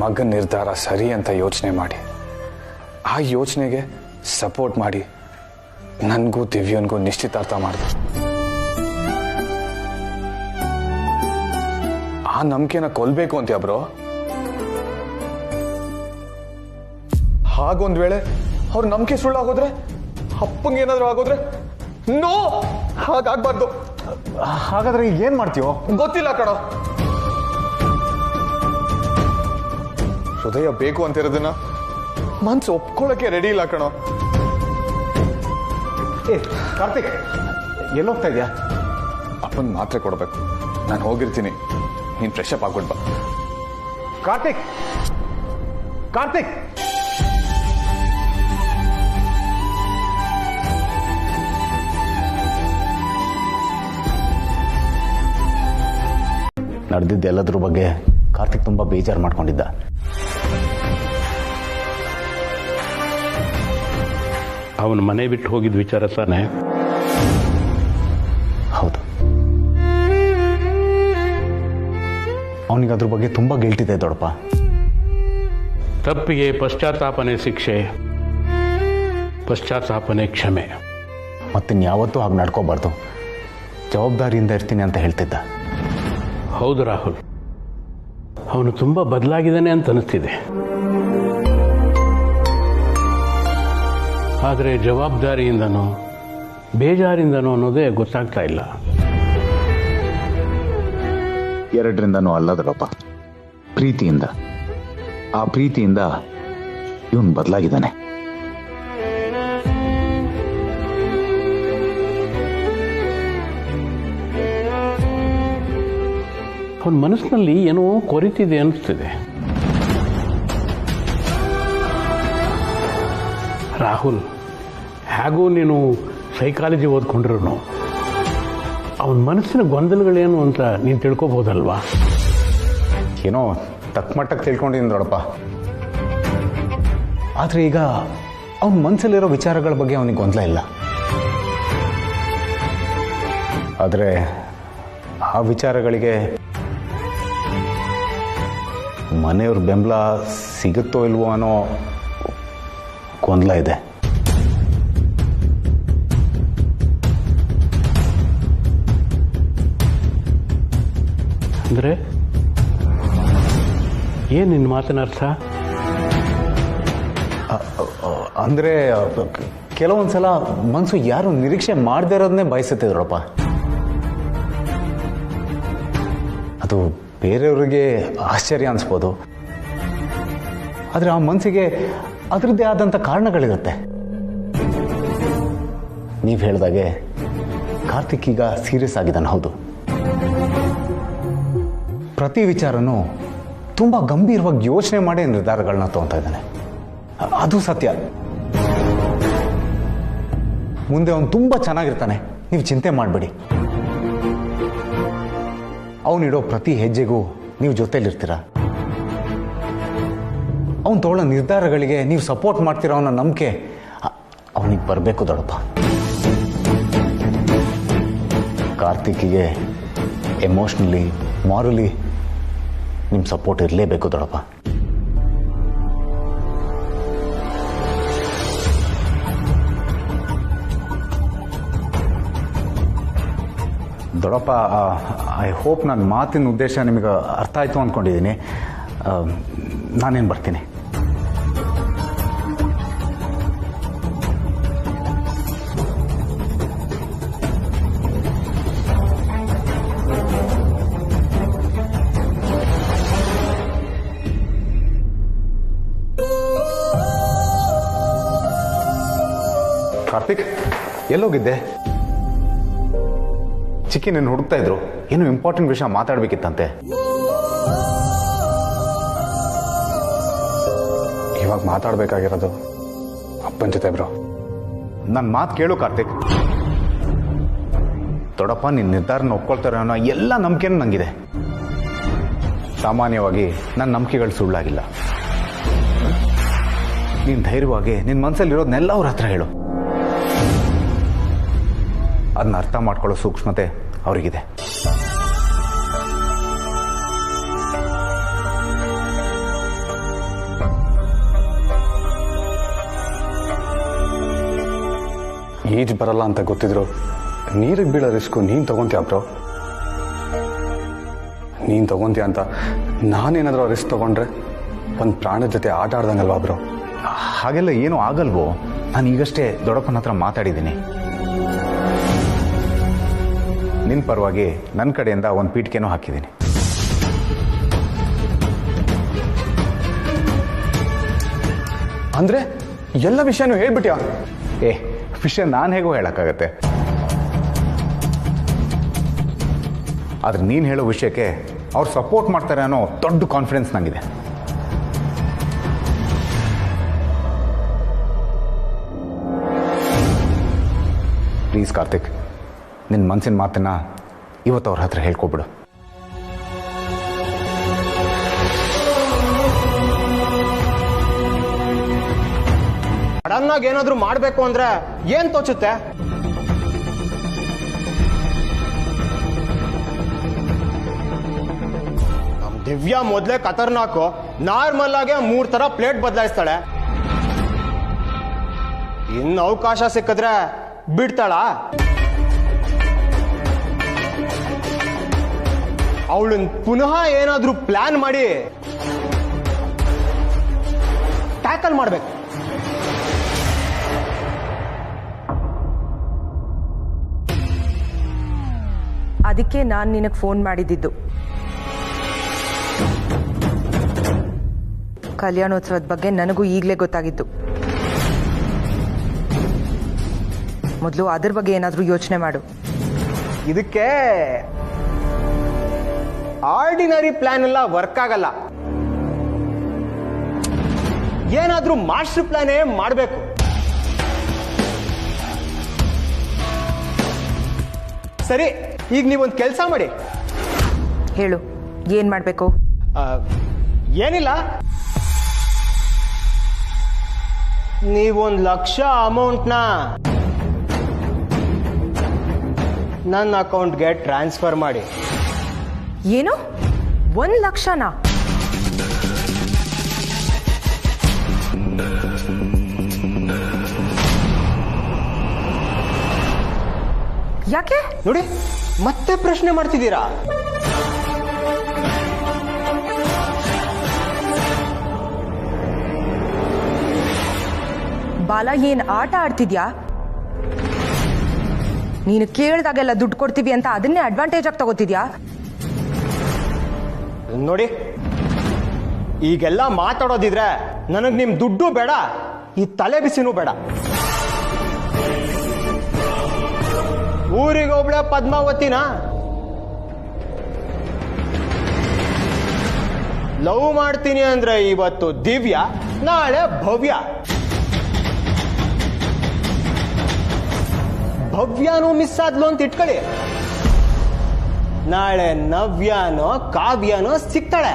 ಮಗನ ನಿರ್ಧಾರ ಸರಿ ಅಂತ ಯೋಚನೆ ಮಾಡಿ, ಆ ಯೋಚನೆಗೆ ಸಪೋರ್ಟ್ ಮಾಡಿ ನನಗೂ ದಿವ್ಯನ್ಗೂ ನಿಶ್ಚಿತಾರ್ಥ ಮಾಡಿದೆ. ಆ ನಂಬಿಕೆನ ಕೊಲ್ಬೇಕು ಅಂತ್ಯಾ ಬ್ರೋ? ಹಾಗೊಂದ್ ವೇಳೆ ಅವ್ರ ನಂಬಿಕೆ ಸುಳ್ಳಾಗೋದ್ರೆ, ಅಪ್ಪಂಗೆ ಏನಾದ್ರು ಆಗೋದ್ರೆ? ನೋ, ಹಾಗಾಗ್ಬಾರ್ದು. ಹಾಗಾದ್ರೆ ಈಗ ಏನ್ ಮಾಡ್ತೀವೋ ಗೊತ್ತಿಲ್ಲ ಕಣೋ. ಹೃದಯ ಬೇಕು ಅಂತಿರೋದನ್ನ ಮನ್ಸು ಒಪ್ಕೊಳ್ಳೋಕೆ ರೆಡಿ ಇಲ್ಲ ಕಣೋ. ಕಾರ್ತಿಕ್, ಎಲ್ಲೋಗ್ತಾ ಇದೆಯಾ? ಅಪ್ಪನ್ ಮಾತ್ರೆ ಕೊಡ್ಬೇಕು, ನಾನು ಹೋಗಿರ್ತೀನಿ, ನೀನ್ ಫ್ರೆಶ್ ಅಪ್ ಆಗ್ಬಿಡ್ ಬಾ. ಕಾರ್ತಿಕ್, ಕಾರ್ತಿಕ್, ನಡೆದಿದ್ದೆಲ್ಲದ್ರ ಬಗ್ಗೆ ಕಾರ್ತಿಕ್ ತುಂಬಾ ಬೇಜಾರು ಮಾಡ್ಕೊಂಡಿದ್ದ. ಅವನು ಮನೆ ಬಿಟ್ಟು ಹೋಗಿದ್ದ ವಿಚಾರ ತಾನೆ? ಹೌದು, ಅವನಿಗೆ ಅದ್ರ ಬಗ್ಗೆ ತುಂಬಾ ಗಿಲ್ಟ್ ಇದೆ ದೊಡ್ಡಪ್ಪ. ತಪ್ಪಿಗೆ ಪಶ್ಚಾತ್ತಾಪನೆ ಶಿಕ್ಷೆ, ಪಶ್ಚಾತ್ತಾಪನೆ ಕ್ಷಮೆ. ಮತ್ತಿನ್ಯಾವತ್ತೂ ಹಾಗೆ ನಡ್ಕೋಬಾರ್ದು, ಜವಾಬ್ದಾರಿಯಿಂದ ಇರ್ತೀನಿ ಅಂತ ಹೇಳ್ತಿದ್ದ. ಹೌದು ರಾಹುಲ್, ಅವನು ತುಂಬ ಬದಲಾಗಿದ್ದಾನೆ ಅಂತ ಅನಿಸ್ತಿದೆ. ಆದರೆ ಜವಾಬ್ದಾರಿಯಿಂದನೋ ಬೇಜಾರಿಂದನೋ ಅನ್ನೋದೇ ಗೊತ್ತಾಗ್ತಾ ಇಲ್ಲ. ಎರಡರಿಂದನೂ ಅಲ್ಲ ದೊಡ್ಡಪ್ಪ, ಪ್ರೀತಿಯಿಂದ. ಆ ಪ್ರೀತಿಯಿಂದ ಇವನು ಬದಲಾಗಿದ್ದಾನೆ. ಅವನ ಮನಸ್ಸಿನಲ್ಲಿ ಏನೋ ಕೊರಿತಿದೆ ಅನಿಸ್ತಿದೆ. ರಾಹುಲ್, ಹೇಗೂ ನೀನು ಸೈಕಾಲಜಿ ಓದ್ಕೊಂಡಿರೋನು, ಅವನ ಮನಸ್ಸಿನ ಗೊಂದಲಗಳೇನು ಅಂತ ನೀನು ತಿಳ್ಕೊಬೋದಲ್ವಾ? ಏನೋ ತಕ್ಕ ಮಟ್ಟಕ್ಕೆ ತಿಳ್ಕೊಂಡಿದ್ದೀನಿ ದೊಡ್ಡಪ್ಪ. ಆದರೆ ಈಗ ಅವನ ಮನಸ್ಸಲ್ಲಿರೋ ವಿಚಾರಗಳ ಬಗ್ಗೆ ಅವನಿಗೆ ಗೊಂದಲ ಇಲ್ಲ. ಆದರೆ ಆ ವಿಚಾರಗಳಿಗೆ ಮನೆಯವ್ರ ಬೆಂಬಲ ಸಿಗುತ್ತೋ ಇಲ್ವೋ ಅನ್ನೋ ಗೊಂದಲ ಇದೆ. ಅಂದರೆ ಏನು ನಿನ್ನ ಮಾತಿನ ಅರ್ಥ? ಅಂದರೆ ಕೆಲವೊಂದ್ಸಲ ಮನಸ್ಸು ಯಾರು ನಿರೀಕ್ಷೆ ಮಾಡದೇ ಇರೋದನ್ನೇ ಬಯಸುತ್ತೆ ದೊಡ್ಡಪ್ಪ. ಅದು ಬೇರೆಯವರಿಗೆ ಆಶ್ಚರ್ಯ ಅನಿಸ್ಬೋದು, ಆದರೆ ಆ ಮನಸ್ಸಿಗೆ ಅದರದ್ದೇ ಆದಂಥ ಕಾರಣಗಳಿರುತ್ತೆ. ನೀವು ಹೇಳಿದಾಗೆ ಕಾರ್ತಿಕ್ ಈಗ ಸೀರಿಯಸ್ ಆಗಿದ್ದಾನೆ. ಹೌದು, ಪ್ರತಿ ವಿಚಾರನೂ ತುಂಬ ಗಂಭೀರವಾಗಿ ಯೋಚನೆ ಮಾಡಿ ನಿರ್ಧಾರಗಳನ್ನ ತಗೊತಾ ಇದ್ದಾನೆ. ಅದು ಸತ್ಯ. ಮುಂದೆ ಅವನು ತುಂಬ ಚೆನ್ನಾಗಿರ್ತಾನೆ, ನೀವು ಚಿಂತೆ ಮಾಡಬೇಡಿ. ಅವನಿಡೋ ಪ್ರತಿ ಹೆಜ್ಜೆಗೂ ನೀವು ಜೊತೆಲಿರ್ತೀರ. ಅವನು ತಗೊಳ್ಳೋ ನಿರ್ಧಾರಗಳಿಗೆ ನೀವು ಸಪೋರ್ಟ್ ಮಾಡ್ತೀರೋ ಅನ್ನೋ ನಂಬಿಕೆ ಅವನಿಗೆ ಬರಬೇಕು ದೊಡ್ಡಪ್ಪ. ಕಾರ್ತಿಕ್ಕಿಗೆ ಎಮೋಷ್ನಲಿ, ಮಾರಲಿ ನಿಮ್ಮ ಸಪೋರ್ಟ್ ಇರಲೇಬೇಕು ದೊಡ್ಡಪ್ಪ. ದೊಡ್ಡಪ್ಪ, ಐ ಹೋಪ್ ನನ್ನ ಮಾತಿನ ಉದ್ದೇಶ ನಿಮಗೆ ಅರ್ಥ ಆಯಿತು ಅಂದ್ಕೊಂಡಿದ್ದೀನಿ. ನಾನೇನು ಬರ್ತೀನಿ. ಕಾರ್ತಿಕ್, ಎಲ್ಲೋಗಿದ್ದೆ? ಚಿಕ್ಕಿ ನೀನು ಹುಡುಕ್ತಾ ಇದ್ರು, ಏನೋ ಇಂಪಾರ್ಟೆಂಟ್ ವಿಷಯ ಮಾತಾಡ್ಬೇಕಿತ್ತಂತೆ. ಇವಾಗ ಮಾತಾಡಬೇಕಾಗಿರೋದು ಅಪ್ಪನ ಜೊತೆ ಬ್ರೋ. ನನ್ನ ಮಾತು ಕೇಳು ಕಾರ್ತಿಕ್. ದೊಡ್ಡಪ್ಪ ನಿನ್ನ ನಿರ್ಧಾರನ ಒಪ್ಕೊಳ್ತಾರೆ ಅನ್ನೋ ಎಲ್ಲ ನಂಬಿಕೆನೂ ನನಗಿದೆ. ಸಾಮಾನ್ಯವಾಗಿ ನನ್ನ ನಂಬಿಕೆಗಳು ಸುಳ್ಳಾಗಿಲ್ಲ. ನೀನು ಧೈರ್ಯವಾಗಿ ನಿನ್ನ ಮನಸ್ಸಲ್ಲಿರೋದನ್ನೆಲ್ಲ ಅವ್ರ ಹತ್ರ ಹೇಳು. ಅದನ್ನ ಅರ್ಥ ಮಾಡ್ಕೊಳ್ಳೋ ಸೂಕ್ಷ್ಮತೆ ಅವರಿಗಿದೆ. ಈಜ್ ಬರಲ್ಲ ಅಂತ ಗೊತ್ತಿದ್ರು ನೀರಿಗೆ ಬೀಳೋ ರಿಸ್ಕು ನೀನು ತಗೊಂತೀಯ ಬ್ರೋ. ನೀನು ತಗೊಂತೀಯ ಅಂತ ನಾನೇನಾದರೂ ರಿಸ್ಕ್ ತಗೊಂಡ್ರೆ ಒಂದು ಪ್ರಾಣದ ಜೊತೆ ಆಟ ಆಡ್ದಂಗಲ್ವಾ ಬ್ರೋ? ಹಾಗೆಲ್ಲ ಏನೂ ಆಗಲ್ವೋ. ನಾನು ಈಗಷ್ಟೇ ದೊಡ್ಡಪ್ಪನ ಹತ್ರ ಮಾತಾಡಿದ್ದೀನಿ. ನಿನ್ನ ಪರವಾಗಿ ನನ್ನ ಕಡೆಯಿಂದ ಒಂದು ಪೀಠಿಕೆನೂ ಹಾಕಿದ್ದೀನಿ. ಅಂದರೆ ಎಲ್ಲ ವಿಷಯನೂ ಹೇಳ್ಬಿಟ್ಯಾ? ವಿಷಯ ನಾನು ಹೇಗೋ ಹೇಳೋಕ್ಕಾಗತ್ತೆ. ಆದ್ರೆ ನೀನು ಹೇಳೋ ವಿಷಯಕ್ಕೆ ಅವ್ರು ಸಪೋರ್ಟ್ ಮಾಡ್ತಾರೆ ಅನ್ನೋ ದೊಡ್ಡ ಕಾನ್ಫಿಡೆನ್ಸ್ ನನಗಿದೆ. ಪ್ಲೀಸ್ ಕಾರ್ತಿಕ್, ನಿನ್ನ ಮನಸ್ಸಿನ ಮಾತನ್ನ ಇವತ್ತು ಅವ್ರ ಹತ್ರ ಹೇಳ್ಕೊಬಿಡು. ಸಡನ್ ಆಗಿ ಏನಾದ್ರೂ ಮಾಡ್ಬೇಕು ಅಂದ್ರೆ ಏನ್ ತೋಚುತ್ತೆ? ನಮ್ ದಿವ್ಯಾ ಮೊದ್ಲೇ ಖತರ್ನಾಕು. ನಾರ್ಮಲ್ ಆಗಿ 3 ತರ ಪ್ಲೇಟ್ ಬದಲಾಯಿಸ್ತಾಳೆ. ಇನ್ನು ಅವಕಾಶ ಸಿಕ್ಕಿದ್ರೆ ಬಿಡ್ತಾಳ? ಅವಳನ್ನ ಪುನಃ ಏನಾದ್ರೂ ಪ್ಲಾನ್ ಮಾಡಿ ಟ್ಯಾಕಲ್ ಮಾಡ್ಬೇಕು. ಅದಕ್ಕೆ ನಾನು ನಿನಗೆ ಫೋನ್ ಮಾಡಿದ್ದು. ಕಲ್ಯಾಣೋತ್ಸವದ ಬಗ್ಗೆ ನನಗೂ ಈಗಲೇ ಗೊತ್ತಾಗಿದ್ದು. ಮೊದಲು ಅದ್ರ ಬಗ್ಗೆ ಏನಾದರೂ ಯೋಚನೆ ಮಾಡು. ಇದಕ್ಕೆ ಆರ್ಡಿನರಿ ಪ್ಲಾನ್ ಎಲ್ಲ ವರ್ಕ್ ಆಗಲ್ಲ. ಏನಾದ್ರೂ ಮಾಸ್ಟರ್ ಪ್ಲಾನೇ ಮಾಡಬೇಕು. ಸರಿ, ಈಗ ನೀವೊಂದು ಕೆಲಸ ಮಾಡಿ. ಹೇಳು, ಏನ್ ಮಾಡ್ಬೇಕು? ಏನಿಲ್ಲ, ನೀವೊಂದು 1,00,000 ಅಮೌಂಟ್ನ ನನ್ನ ಅಕೌಂಟ್ಗೆ ಟ್ರಾನ್ಸ್ಫರ್ ಮಾಡಿ. ಏನು? 1,00,000ನಾ? ಯಾಕೆ? ನೋಡಿ, ಮತ್ತೆ ಪ್ರಶ್ನೆ ಮಾಡ್ತಿದ್ದೀರಾ? ಬಾಲ, ಏನ್ ಆಟ ಆಡ್ತಿದ್ಯಾ? ನೀನು ಕೇಳಿದಾಗೆಲ್ಲ ದುಡ್ಡು ಕೊಡ್ತೀವಿ ಅಂತ ಅದನ್ನೇ ಅಡ್ವಾಂಟೇಜ್ ಆಗಿ ತಗೋತಿದ್ಯಾ? ನೋಡಿ, ಈಗೆಲ್ಲ ಮಾತಾಡೋದಿದ್ರೆ ನನಗೆ ನಿಮ್ಮ ದುಡ್ಡು ಬೇಡ, ಈ ತಲೆ ಬಿಸಿನೂ ಬೇಡ. ಊರಿಗೆ ಒಬ್ಳೆ ಪದ್ಮಾವತಿನ ಲವ್ ಮಾಡ್ತೀನಿ ಅಂದ್ರೆ ಇವತ್ತು ದಿವ್ಯ, ನಾಳೆ ಭವ್ಯ. ಭವ್ಯನೂ ಮಿಸ್ ಆದ್ಲು ಅಂತ ಇಟ್ಕೊಳ್ಳಿ, ನಾಳೆ ನವ್ಯನೋ ಕಾವ್ಯನೋ ಸಿಗ್ತಾಳೆ.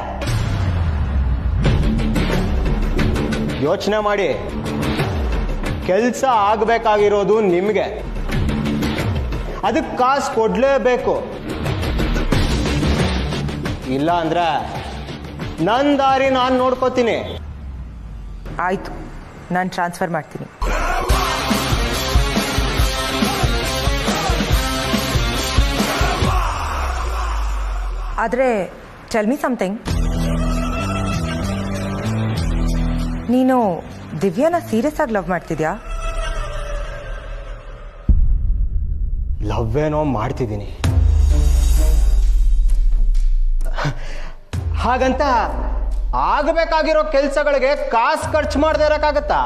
ಯೋಚನೆ ಮಾಡಿ, ಕೆಲಸ ಆಗ್ಬೇಕಾಗಿರೋದು ನಿಮ್ಗೆ, ಅದಕ್ಕೆ ಕಾಸು ಕೊಡ್ಲೇಬೇಕು. ಇಲ್ಲ ಅಂದ್ರೆ ನನ್ನ ದಾರಿ ನಾನು ನೋಡ್ಕೋತೀನಿ. ಆಯ್ತು, ನಾನು ಟ್ರಾನ್ಸ್ಫರ್ ಮಾಡ್ತೀನಿ. ಆದರೆ ಟೆಲ್ ಮಿ ಸಮಥಿಂಗ್, ನೀನು ದಿವ್ಯಾನ ಸೀರಿಯಸ್ ಆಗಿ ಲವ್ ಮಾಡ್ತಿದ್ಯಾ? ಲವ್ ಏನೋ ಮಾಡ್ತಿದ್ದೀನಿ, ಹಾಗಂತ ಆಗಬೇಕಾಗಿರೋ ಕೆಲಸಗಳಿಗೆ ಕಾಸು ಖರ್ಚು ಮಾಡದೇ ಇರಕ್ಕಾಗತ್ತಾ?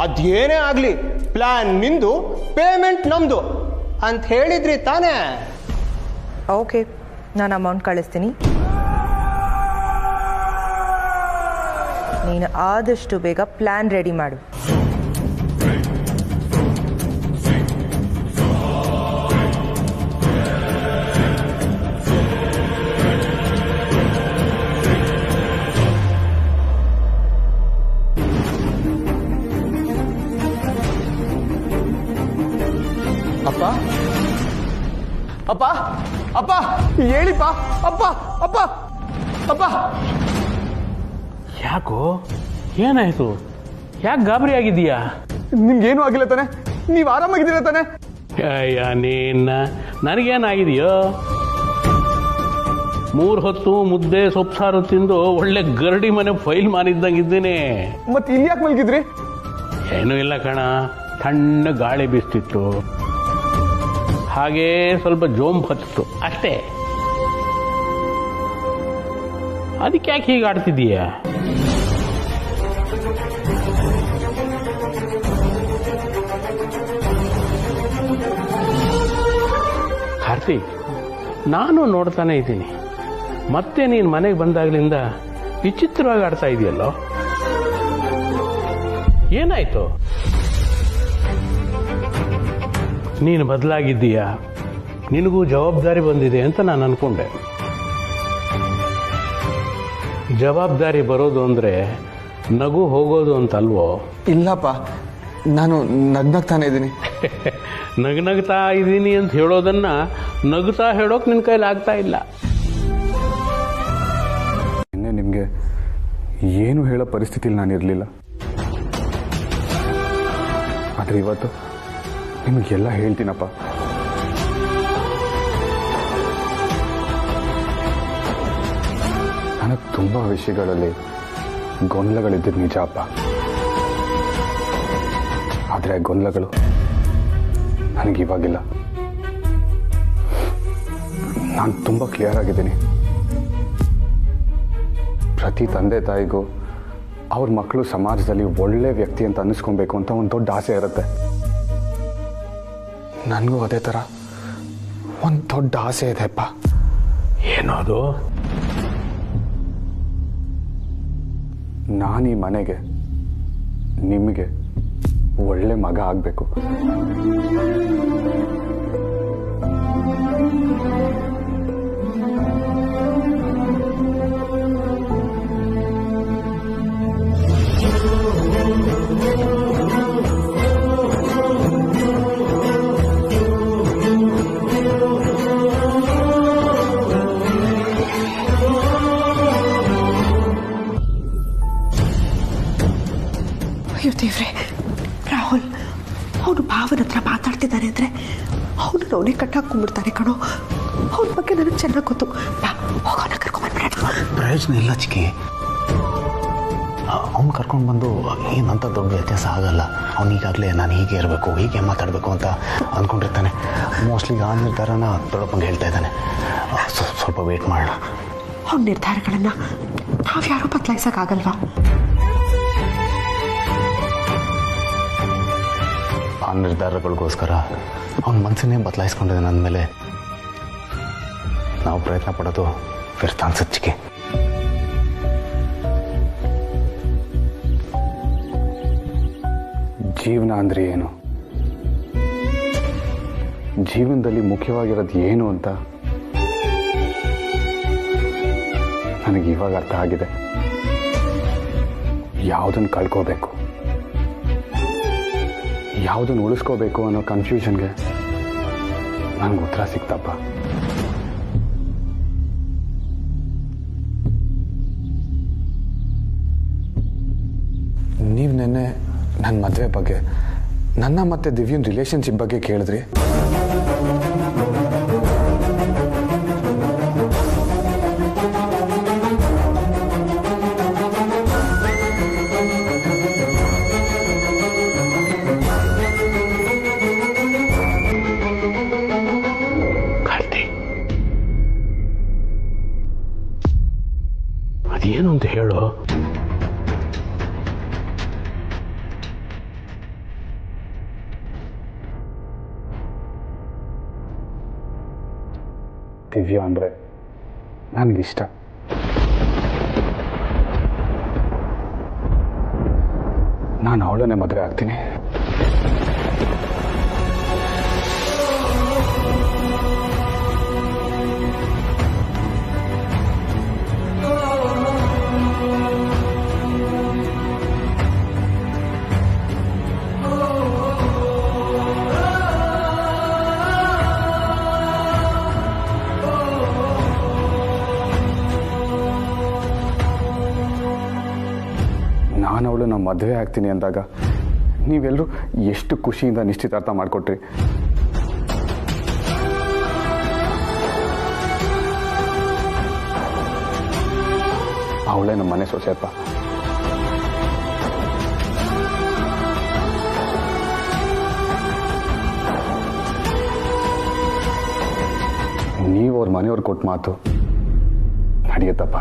ಅದೇನೇ ಆಗ್ಲಿ, ಪ್ಲಾನ್ ನಿಂದು, ಪೇಮೆಂಟ್ ನಮ್ದು ಅಂತ ಹೇಳಿದ್ರಿ ತಾನೇ? ಓಕೆ, ನಾನು ಅಮೌಂಟ್ ಕಳಿಸ್ತೀನಿ. ನೀನು ಆದಷ್ಟು ಬೇಗ ಪ್ಲಾನ್ ರೆಡಿ ಮಾಡು. ಅಪ್ಪ ಅಪ್ಪ ಅಪ್ಪ ಹೇಳಿಪ್ಪ, ಅಪ್ಪ ಅಪ್ಪ ಅಪ್ಪ. ಯಾಕೋ, ಏನಾಯ್ತು? ಯಾಕೆ ಗಾಬರಿ ಆಗಿದೀಯಾ? ನಿಮ್ಗೇನು ಆಗಿಲ್ಲ ತಾನೆ? ನೀವು ಆರಾಮಾಗಿದ್ದೀರ ತಾನೆ? ಅಯ್ಯ ನೀನ್ನ, ನನಗೇನಾಗಿದೆಯೋ? 3 ಹೊತ್ತು ಮುದ್ದೆ ಸೊಪ್ಪು ಸಾರು ತಿಂದು ಒಳ್ಳೆ ಗರಡಿ ಮನೆ ಫೈಲ್ ಮಾರಿದ್ದಂಗಿದ್ದೀನಿ. ಮತ್ತೆ ಇಲ್ಲಿ ಯಾಕೆ ಮಲಗಿದ್ರಿ? ಏನೂ ಇಲ್ಲ ಕಣ, ತಣ್ಣ ಗಾಳಿ ಬೀಸ್ತಿತ್ತು, ಹಾಗೇ ಸ್ವಲ್ಪ ಜೋಂಬ್ ಹತ್ತಿತ್ತು ಅಷ್ಟೇ. ಅದಕ್ಕೆ ಯಾಕೆ ಹೀಗೆ ಆಡ್ತಿದ್ದೀಯ? ಕಾರ್ತಿಕ್, ನಾನು ನೋಡ್ತಾನೆ ಇದ್ದೀನಿ, ಮತ್ತೆ ನೀನು ಮನೆಗೆ ಬಂದಾಗ್ಲಿಂದ ವಿಚಿತ್ರವಾಗಿ ಆಡ್ತಾ ಇದೆಯಲ್ಲೋ, ಏನಾಯ್ತು? ನೀನು ಬದಲಾಗಿದ್ದೀಯಾ, ನಿನಗೂ ಜವಾಬ್ದಾರಿ ಬಂದಿದೆ ಅಂತ ನಾನು ಅನ್ಕೊಂಡೆ. ಜವಾಬ್ದಾರಿ ಬರೋದು ಅಂದರೆ ನಗು ಹೋಗೋದು ಅಂತಲ್ವೋ? ಇಲ್ಲಪ್ಪ, ನಾನು ನಗ್ನಗ್ತಾನೆ ಇದ್ದೀನಿ. ನಗ್ನಗ್ತಾ ಇದ್ದೀನಿ ಅಂತ ಹೇಳೋದನ್ನ ನಗುತ್ತಾ ಹೇಳೋಕೆ ನಿನ್ನ ಕೈಲಿ ಆಗ್ತಾ ಇಲ್ಲ. ನಿನ್ನೆ ನಿಮಗೆ ಏನು ಹೇಳೋ ಪರಿಸ್ಥಿತಿಲಿ ನಾನು ಇರಲಿಲ್ಲ, ಆದರೆ ಇವತ್ತು ನಿಮಗೆಲ್ಲ ಹೇಳ್ತೀನಪ್ಪ. ನನಗೆ ತುಂಬ ವಿಷಯಗಳಲ್ಲಿ ಗೊಂದಲಗಳಿದ್ದಿದ್ದು ನಿಜ ಅಪ್ಪ, ಆದರೆ ಗೊಂದಲಗಳು ನನಗಿವಾಗಿಲ್ಲ. ನಾನು ತುಂಬ ಕ್ಲಿಯರ್ ಆಗಿದ್ದೀನಿ. ಪ್ರತಿ ತಂದೆ ತಾಯಿಗೂ ಅವ್ರ ಮಕ್ಕಳು ಸಮಾಜದಲ್ಲಿ ಒಳ್ಳೆ ವ್ಯಕ್ತಿ ಅಂತ ಅನ್ನಿಸ್ಕೊಬೇಕು ಅಂತ ಒಂದು ದೊಡ್ಡ ಆಸೆ ಇರುತ್ತೆ. ನನಗೂ ಅದೇ ಥರ ಒಂದು ದೊಡ್ಡ ಆಸೆ ಇದೆ ಅಪ್ಪ. ಏನೋ ಅದು? ನಾನು ಈ ಮನೆಗೆ, ನಿಮಗೆ ಒಳ್ಳೆ ಮಗ ಆಗಬೇಕು. ಅಯ್ಯೋ ದೇವ್ರೆ, ರಾಹುಲ್ ಅವನು ಭಾವನ ಹತ್ರ ಮಾತಾಡ್ತಿದ್ದಾನೆ ಅಂದರೆ ಅವನು ಅವನೇ ಕಟ್ಟಾಕೊಂಡ್ಬಿಡ್ತಾನೆ ಕಣೋ. ಅವನ ಬಗ್ಗೆ ನನಗೆ ಚೆನ್ನಾಗಿ ಗೊತ್ತು. ಬಾ ಹೋಗೋಣ, ಕರ್ಕೊಂಡ್ಬಂದ್ಬಿಡೋಣ. ಪ್ರಯೋಜನ ಇಲ್ಲ ಚಿಕ್ಕಿ. ಅವ್ನು ಕರ್ಕೊಂಡು ಬಂದು ಏನಂತ ದೊಡ್ಡ ವ್ಯತ್ಯಾಸ ಆಗಲ್ಲ. ಅವನಿಗಾಗಲೇ ನಾನು ಹೀಗೆ ಇರಬೇಕು, ಹೀಗೆ ಮಾತಾಡಬೇಕು ಅಂತ ಅಂದ್ಕೊಂಡಿರ್ತಾನೆ. ಮೋಸ್ಟ್ಲಿ ಆ ನಿರ್ಧಾರನ ದೊಡ್ಡಪ್ಪಂಗೆ ಹೇಳ್ತಾ ಇದ್ದಾನೆ. ಸ್ವಲ್ಪ ವೇಟ್ ಮಾಡೋಣ. ಅವ್ನ ನಿರ್ಧಾರಗಳನ್ನು ನಾವ್ಯಾರೂ ಬದಲಾಯಿಸೋಕ್ಕಾಗಲ್ವಾ? ಆ ನಿರ್ಧಾರಗಳಿಗೋಸ್ಕರ ಅವನ ಮನಸ್ಸನ್ನೇ ಬದಲಾಯಿಸ್ಕೊಂಡಿದ್ದಾನೆ ಅಂದಮೇಲೆ ನಾವು ಪ್ರಯತ್ನ ಪಡೋದು ವ್ಯರ್ಥ ಅನ್ಸಚ್ಚಿಕೆ. ಜೀವನ ಅಂದರೆ ಏನು, ಜೀವನದಲ್ಲಿ ಮುಖ್ಯವಾಗಿರೋದು ಏನು ಅಂತ ನನಗೆ ಇವಾಗ ಅರ್ಥ ಆಗಿದೆ. ಯಾವುದನ್ನು ಕಳ್ಕೋಬೇಕು, ಯಾವುದನ್ನು ಉಳಿಸ್ಕೋಬೇಕು ಅನ್ನೋ ಕನ್ಫ್ಯೂಷನ್ಗೆ ನನಗೆ ಉತ್ತರ ಸಿಕ್ತಪ್ಪ. ನೀವು ನೆನ್ನೆ ನನ್ನ ಮದುವೆ ಬಗ್ಗೆ, ನನ್ನ ಮತ್ತು ದಿವ್ಯನ್ ರಿಲೇಷನ್ಶಿಪ್ ಬಗ್ಗೆ ಕೇಳಿದ್ರಿ. ಅದೇನು ಅಂತ ಹೇಳು. ದಿವ್ಯ ಅಂದರೆ ನನಗಿಷ್ಟ. ನಾನು ಅವಳನ್ನೇ ಮದುವೆ ಆಗ್ತೀನಿ. ನಾನು ಅವಳನ್ನ ಮದುವೆ ಆಗ್ತೀನಿ ಅಂದಾಗ ನೀವೆಲ್ಲರೂ ಎಷ್ಟು ಖುಷಿಯಿಂದ ನಿಶ್ಚಿತಾರ್ಥ ಮಾಡಿಕೊಟ್ರಿ. ಅವಳೇ ನಮ್ಮ ಮನೆ ಸೊಸೆಯಪ್ಪ. ನೀವು ಅವ್ರ ಮನೆಯವ್ರು ಕೊಟ್ಟ ಮಾತು ನಡೆಯುತ್ತಪ್ಪ.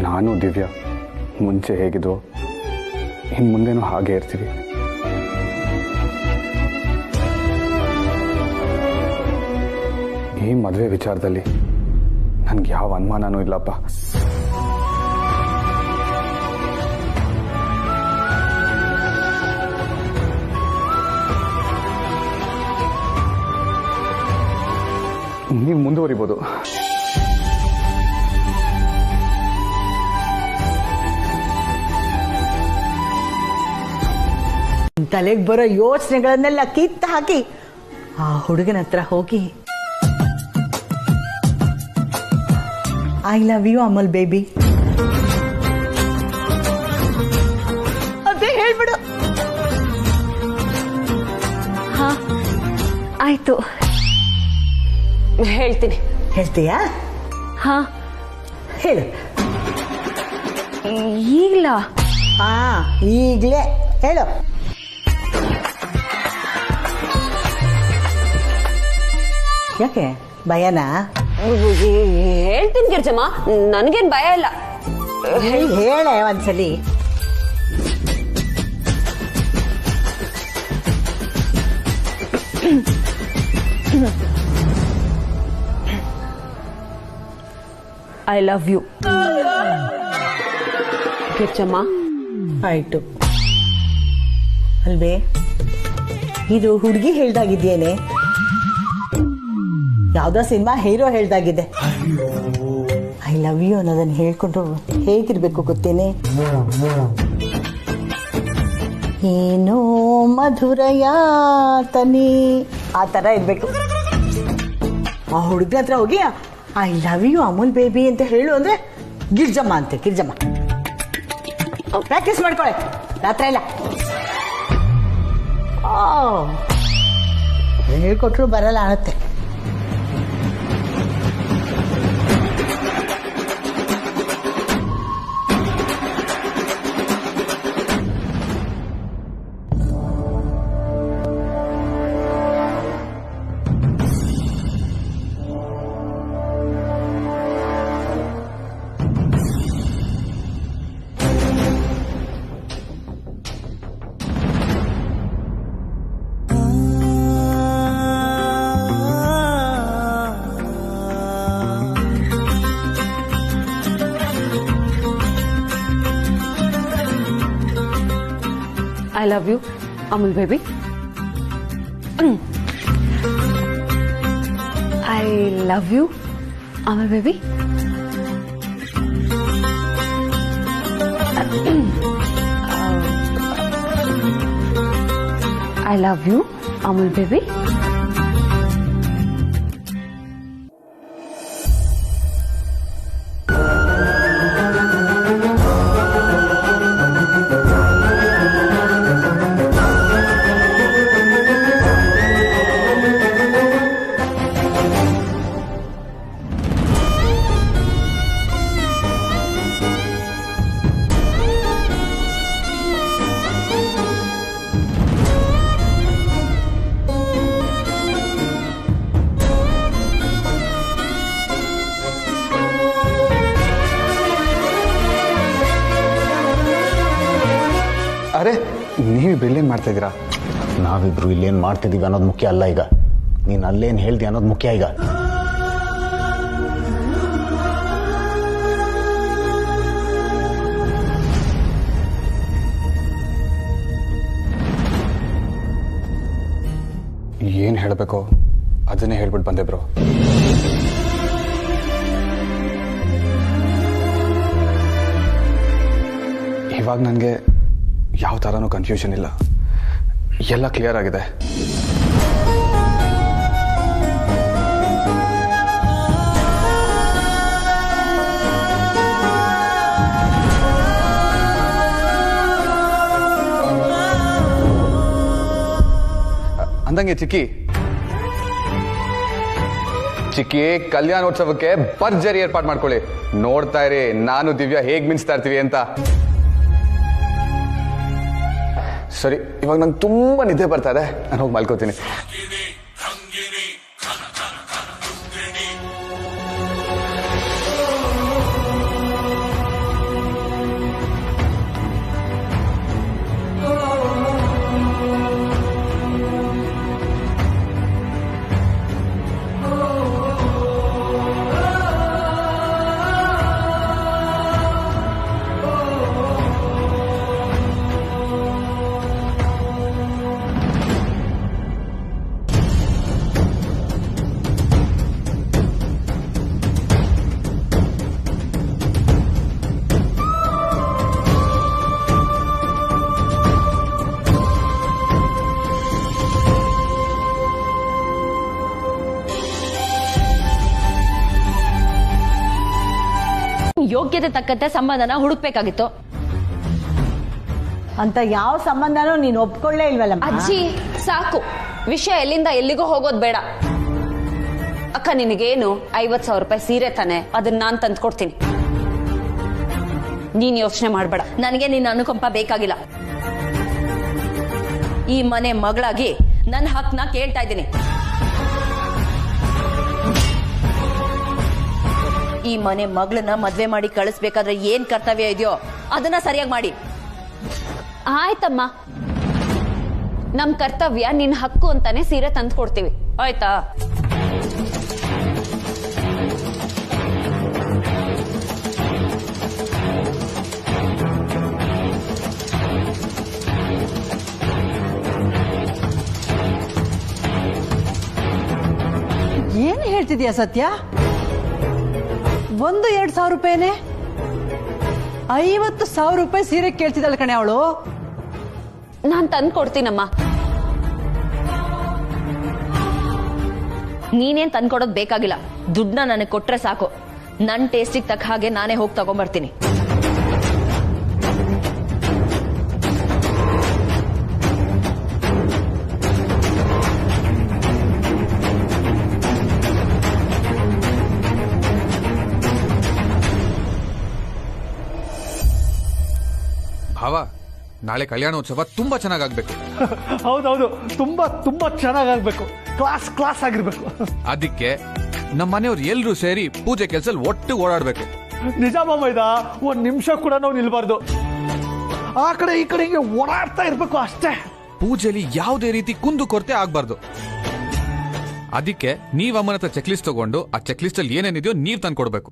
ನಾನು ದಿವ್ಯ ಮುಂಚೆ ಹೇಗಿದ್ವೋ ಇನ್ನು ಮುಂದೆನೂ ಹಾಗೆ ಇರ್ತೀವಿ. ಈ ಮದುವೆ ವಿಚಾರದಲ್ಲಿ ನನಗೆ ಯಾವ ಅನುಮಾನನೂ ಇಲ್ಲಪ್ಪ. ನೀವು ಮುಂದುವರಿಬೋದು. ತಲೆಗೆ ಬರೋ ಯೋಚನೆಗಳನ್ನೆಲ್ಲ ಕಿತ್ತು ಹಾಕಿ ಆ ಹುಡುಗನ ಹತ್ರ ಹೋಗಿ I love you Amal baby ಅದೇ ಹೇಳ್ಬಿಡು. ಹಾ ಆಯ್ತು, ಹೇಳ್ತೀನಿ. ಹೇಳ್ತೀಯಾ? ಹಾ ಹೇಳು. ಈಗ್ಲಾ? ಹಾ ಈಗ್ಲೇ ಹೇಳು. ಯಾಕೆ ಭಯನಾ? ಹೇಳ್ತೀನಿ ಗಿರ್ಜಮ್ಮ, ನನ್ಗೇನ್ ಭಯ ಇಲ್ಲ. ಹೇಳೆ ಒಂದ್ಸಲಿ. I love you Girjamma. ಆಯ್ತು ಅಲ್ವೇ? ಇದು ಹುಡುಗಿ ಹೇಳ್ದಾಗಿದ್ದೇನೆ, ಯಾವ್ದೋ ಸಿನಿಮಾ ಹೀರೋ ಹೇಳ್ದಾಗಿದೆ. ಐ ಲವ್ ಯು ಅನ್ನೋದನ್ನ ಹೇಳ್ಕೊಂಡು ಹೇಗಿರ್ಬೇಕು ಗೊತ್ತೇನೆ? ಏನೋ ಮಧುರಯಾತನಿ ಆ ತರ ಇರ್ಬೇಕು. ಆ ಹುಡುಗ ಹತ್ರ ಹೋಗಿ I love you Amul baby ಅಂತ ಹೇಳು ಅಂದ್ರೆ ಗಿರ್ಜಮ್ಮ ಅಂತೆ. ಗಿರ್ಜಮ್ಮ ಪ್ರಾಕ್ಟೀಸ್ ಮಾಡ್ಕೊಳೆ ರಾತ್ರಿ ಎಲ್ಲ. ಹೇಳ್ಕೊಟ್ರು ಬರಲ್ಲ ಅನ್ನತ್ತೆ. I love you, Amul baby. I love you, Amul baby. I love you, Amul baby. ಅರೆ ನೀವು ಬೆಲ್ಲೇನು ಮಾಡ್ತಾ ಇದ್ದೀರಾ? ನಾವಿಬ್ರು ಇಲ್ಲೇನು ಮಾಡ್ತಿದ್ದೀವಿ ಅನ್ನೋದು ಮುಖ್ಯ ಅಲ್ಲ ಈಗ. ನೀನು ಅಲ್ಲೇನು ಹೇಳ್ದಿ ಅನ್ನೋದು ಮುಖ್ಯ ಈಗ. ಏನು ಹೇಳಬೇಕೋ ಅದನ್ನೇ ಹೇಳ್ಬಿಟ್ಟು ಬಂದೆ ಬ್ರೋ. ಇವಾಗ ನನಗೆ ಯಾವ ಥರನೂ ಕನ್ಫ್ಯೂಷನ್ ಇಲ್ಲ, ಎಲ್ಲ ಕ್ಲಿಯರ್ ಆಗಿದೆ. ಅಂದಂಗೆ ಚಿಕ್ಕಿ ಕಲ್ಯಾಣೋತ್ಸವಕ್ಕೆ ಭರ್ಜರಿ ಏರ್ಪಾಡು ಮಾಡ್ಕೊಳ್ಳಿ. ನೋಡ್ತಾ ಇರಿ ನಾನು ದಿವ್ಯಾ ಹೇಗ್ ಮಿಂಚ್ತಾ ಇರ್ತೀವಿ ಅಂತ. ಸರಿ, ಇವಾಗ ನಂಗೆ ತುಂಬಾ ನಿದ್ದೆ ಬರ್ತಾ ಇದೆ, ನಾನು ಹೋಗಿ ಮಲ್ಕೋತೀನಿ. ಯೋಗ್ಯತೆ ತಕ್ಕಂತೆ ಸಂಬಂಧನ ಹುಡುಕ್ಬೇಕಾಗಿತ್ತು. ಅಂತ ಯಾವ ಸಂಬಂಧನೂ ನೀನು ಒಪ್ಕೊಳ್ಳೇ ಇಲ್ವಲ್ಲ ಅಜ್ಜಿ. ಸಾಕು, ವಿಷಯ ಎಲ್ಲಿಂದ ಎಲ್ಲಿಗೂ ಹೋಗೋದು ಬೇಡ. ಅಕ್ಕ, ನಿನಗೇನು 50,000 ರೂಪಾಯಿ ಸೀರೆ ತಾನೆ, ಅದನ್ನ ನಾನ್ ತಂದ್ಕೊಡ್ತೀನಿ. ನೀನ್ ಯೋಚನೆ ಮಾಡ್ಬೇಡ. ನನಗೆ ನಿನ್ನ ಅನುಕಂಪ ಬೇಕಾಗಿಲ್ಲ. ಈ ಮನೆ ಮಗಳಾಗಿ ನನ್ನ ಹಕ್ನ ಕೇಳ್ತಾ ಇದ್ದೀನಿ. ಈ ಮನೆ ಮಗಳನ್ನ ಮದ್ವೆ ಮಾಡಿ ಕಳಿಸ್ಬೇಕಾದ್ರೆ ಏನ್ ಕರ್ತವ್ಯ ಇದೆಯೋ ಅದನ್ನ ಸರಿಯಾಗಿ ಮಾಡಿ. ಆಯ್ತಮ್ಮ, ನಮ್ ಕರ್ತವ್ಯ ನಿನ್ ಹಕ್ಕು ಅಂತಾನೆ ಸೀರೆ ತಂದು ಕೊಡ್ತೀವಿ, ಆಯ್ತಾ? ಏನ್ ಹೇಳ್ತಿದ್ಯಾ ಸತ್ಯ? 1-2 ಸಾವಿರ ರೂಪಾಯಿನೇ 50,000 ರೂಪಾಯಿ ಸೀರೆ ಕೇಳ್ತಿದ್ದಾಳೆ ಕಣೆ ಅವಳು. ನಾನ್ ತಂದು ಕೊಡ್ತೀನಮ್ಮ. ನೀನೇನ್ ತಂದ್ಕೊಡೋದ್ ಬೇಕಾಗಿಲ್ಲ. ದುಡ್ಡನ್ನ ನನಗೆ ಕೊಟ್ರೆ ಸಾಕು. ನನ್ ಟೇಸ್ಟಿಗೆ ತಕ್ಕ ಹಾಗೆ ನಾನೇ ಹೋಗಿ ತಗೊಂಡ್ಬರ್ತೀನಿ. ನಾಳೆ ಕಲ್ಯಾಣೋತ್ಸವ ತುಂಬಾ ಚೆನ್ನಾಗಾಗ್ಬೇಕು. ಹೌದೌದು, ತುಂಬಾ ತುಂಬಾ ಚೆನ್ನಾಗಾಗ್ಬೇಕು, ಕ್ಲಾಸ್ ಆಗಿರ್ಬೇಕು. ಅದಕ್ಕೆ ನಮ್ಮ ಮನೆಯವ್ರು ಎಲ್ರೂ ಸೇರಿ ಪೂಜೆ ಕೆಲ್ಸದಲ್ಲಿ ಒಟ್ಟು ಓಡಾಡ್ಬೇಕು. ನಿಜ ಮಾಮಯ್ಯ, ಒಂದ್ ನಿಮಿಷ ಕೂಡ ನಾವು ನಿಲ್ಬಾರ್ದು, ಆ ಕಡೆ ಈ ಕಡೆ ಹಿಂಗೆ ಓಡಾಡ್ತಾ ಇರ್ಬೇಕು ಅಷ್ಟೇ. ಪೂಜೆಲಿ ಯಾವುದೇ ರೀತಿ ಕುಂದು ಕೊರತೆ ಆಗ್ಬಾರ್ದು. ಅದಕ್ಕೆ ನೀವ್ ಅಮ್ಮನ ಹತ್ರ ಚೆಕ್ ಲಿಸ್ಟ್ ತಗೊಂಡು ಆ ಚೆಕ್ ಲಿಸ್ಟ್ ಅಲ್ಲಿ ಏನೇನಿದೆಯೋ ನೀವ್ ತಂದ್ಕೊಡ್ಬೇಕು.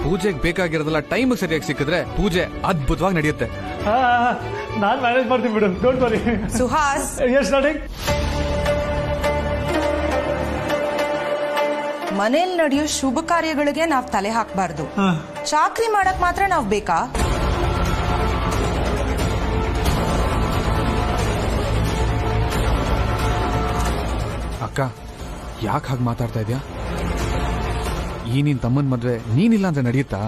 ಪೂಜೆಗೆ ಬೇಕಾಗಿರೋದಲ್ಲ ಟೈಮ್ ಸರಿಯಾಗಿ ಸಿಕ್ಕಿದ್ರೆ ಪೂಜೆ ಅದ್ಭುತವಾಗಿ ನಡೆಯುತ್ತೆ. ನಾನ್ ಮ್ಯಾನೇಜ್ ಮಾಡ್ತೀನಿ ಬಿಡು, don't worry. Suhas, yes darling. ಮನೇಲಿ ನಡೆಯೋ ಶುಭ ಕಾರ್ಯಗಳಿಗೆ ನಾವ್ ತಲೆ ಹಾಕ್ಬಾರ್ದು. ಚಾಕ್ರಿ ಮಾಡಕ್ ಮಾತ್ರ ನಾವ್ ಬೇಕಾ? ಅಕ್ಕ, ಯಾಕೆ ಹಾಗೆ ಮಾತಾಡ್ತಾ ಇದ್ಯಾ? ಈ ನಿನ್ ತಮ್ಮನ್ ಮದ್ವೆ ನೀನಿಲ್ಲ ಅಂದ್ರೆ ನಡೆಯುತ್ತಾ?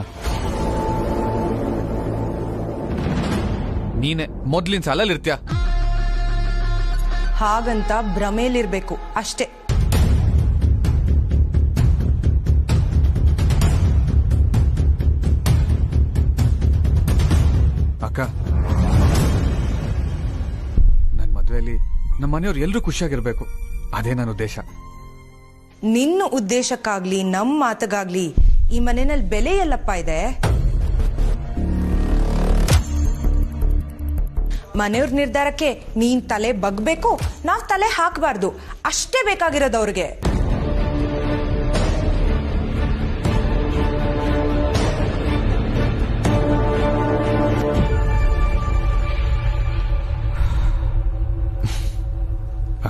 ನೀನೆ ಮೊದ್ಲಿನ ಸಾಲಲ್ಲಿ ಇರ್ತೀಯ. ಹಾಗಂತ ಭ್ರಮೇಲಿರ್ಬೇಕು ಅಷ್ಟೇ. ಅಕ್ಕ, ನನ್ ಮದ್ವೆಯಲ್ಲಿ ನಮ್ಮ ಮನೆಯವ್ರು ಎಲ್ರೂ ಖುಷಿಯಾಗಿರ್ಬೇಕು, ಅದೇ ನನ್ನ ಉದ್ದೇಶ. ನಿನ್ನ ಉದ್ದೇಶಕ್ಕಾಗ್ಲಿ ನಮ್ ಮಾತಗಾಗ್ಲಿ ಈ ಮನೆಯಲ್ಲಿ ಬೆಲೆ ಎಲ್ಲಪ್ಪ ಇದೆ? ಮನೆಯವ್ರ ನಿರ್ಧಾರಕ್ಕೆ ನೀನ್ ತಲೆ ಬಗ್ಬೇಕು, ನಾವ್ ತಲೆ ಹಾಕಬಾರ್ದು, ಅಷ್ಟೇ ಬೇಕಾಗಿರೋದು ಅವ್ರಿಗೆ.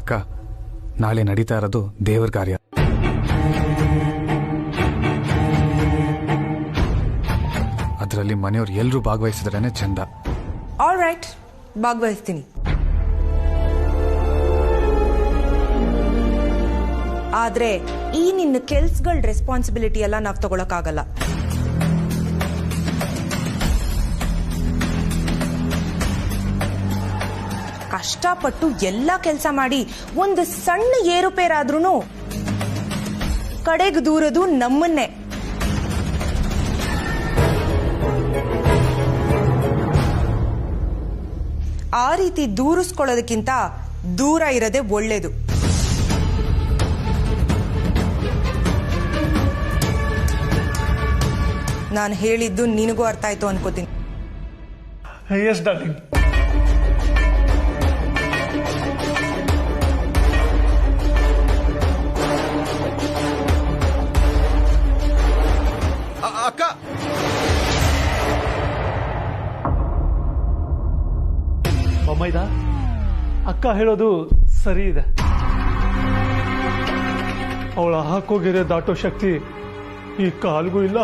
ಅಕ್ಕ, ನಾಳೆ ನಡೀತಾ ಇರೋದು ದೇವರ ಕಾರ್ಯ. ಅದರಲ್ಲಿ ಮನೆಯವ್ರು ಎಲ್ಲರೂ ಭಾಗವಹಿಸಿದ್ರೇನೆ ಚಂದ. ಆಲ್ ರೈಟ್, ಭಾಗವಹಿಸ್ತೀನಿ. ಆದ್ರೆ ಈ ನಿನ್ನ ಕೆಲ್ಸಗಳ ರೆಸ್ಪಾನ್ಸಿಬಿಲಿಟಿ ಎಲ್ಲ ನಾವ್ ತಗೊಳಕ್ಕಾಗಲ್ಲ. ಕಷ್ಟಪಟ್ಟು ಎಲ್ಲ ಕೆಲಸ ಮಾಡಿ ಒಂದು ಸಣ್ಣ ಏರುಪೇರಾದ್ರೂ ಕಡೆಗೆ ದೂರದು ನಮ್ಮನ್ನೇ. ಆ ರೀತಿ ದೂರಿಸ್ಕೊಳ್ಳೋದಕ್ಕಿಂತ ದೂರ ಇರೋದೇ ಒಳ್ಳೇದು. ನಾನು ಹೇಳಿದ್ದು ನಿನಗೂ ಅರ್ಥ ಆಯ್ತು ಅನ್ಕೋತೀನಿ. Yes darling. ಅಕ್ಕ, ಬೊಮ್ಮೈದ, ಅಕ್ಕ ಹೇಳೋದು ಸರಿ ಇದೆ. ಅವಳ ಹಾಕೋಗಿರೆ ದಾಟೋ ಶಕ್ತಿ ಈ ಕಾಲ್ಗೂ ಇಲ್ಲ,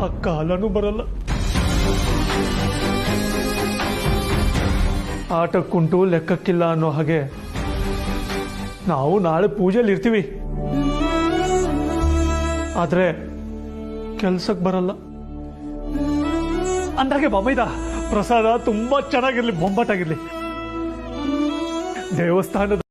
ಆ ಕಾಲನೂ ಬರಲ್ಲ. ಆಟಕ್ಕುಂಟು ಲೆಕ್ಕಕ್ಕಿಲ್ಲ ಅನ್ನೋ ಹಾಗೆ ನಾವು ನಾಳೆ ಪೂಜೆಯಲ್ಲಿ ಇರ್ತೀವಿ, ಆದ್ರೆ ಕೆಲ್ಸಕ್ಕೆ ಬರಲ್ಲ. ಅಂದಾಗೆ ಬೊಮ್ಮೈದ, ಪ್ರಸಾದ ತುಂಬಾ ಚೆನ್ನಾಗಿರ್ಲಿ, ಬೊಂಬಾಟಾಗಿರ್ಲಿ. ದೇವಸ್ಥಾನದ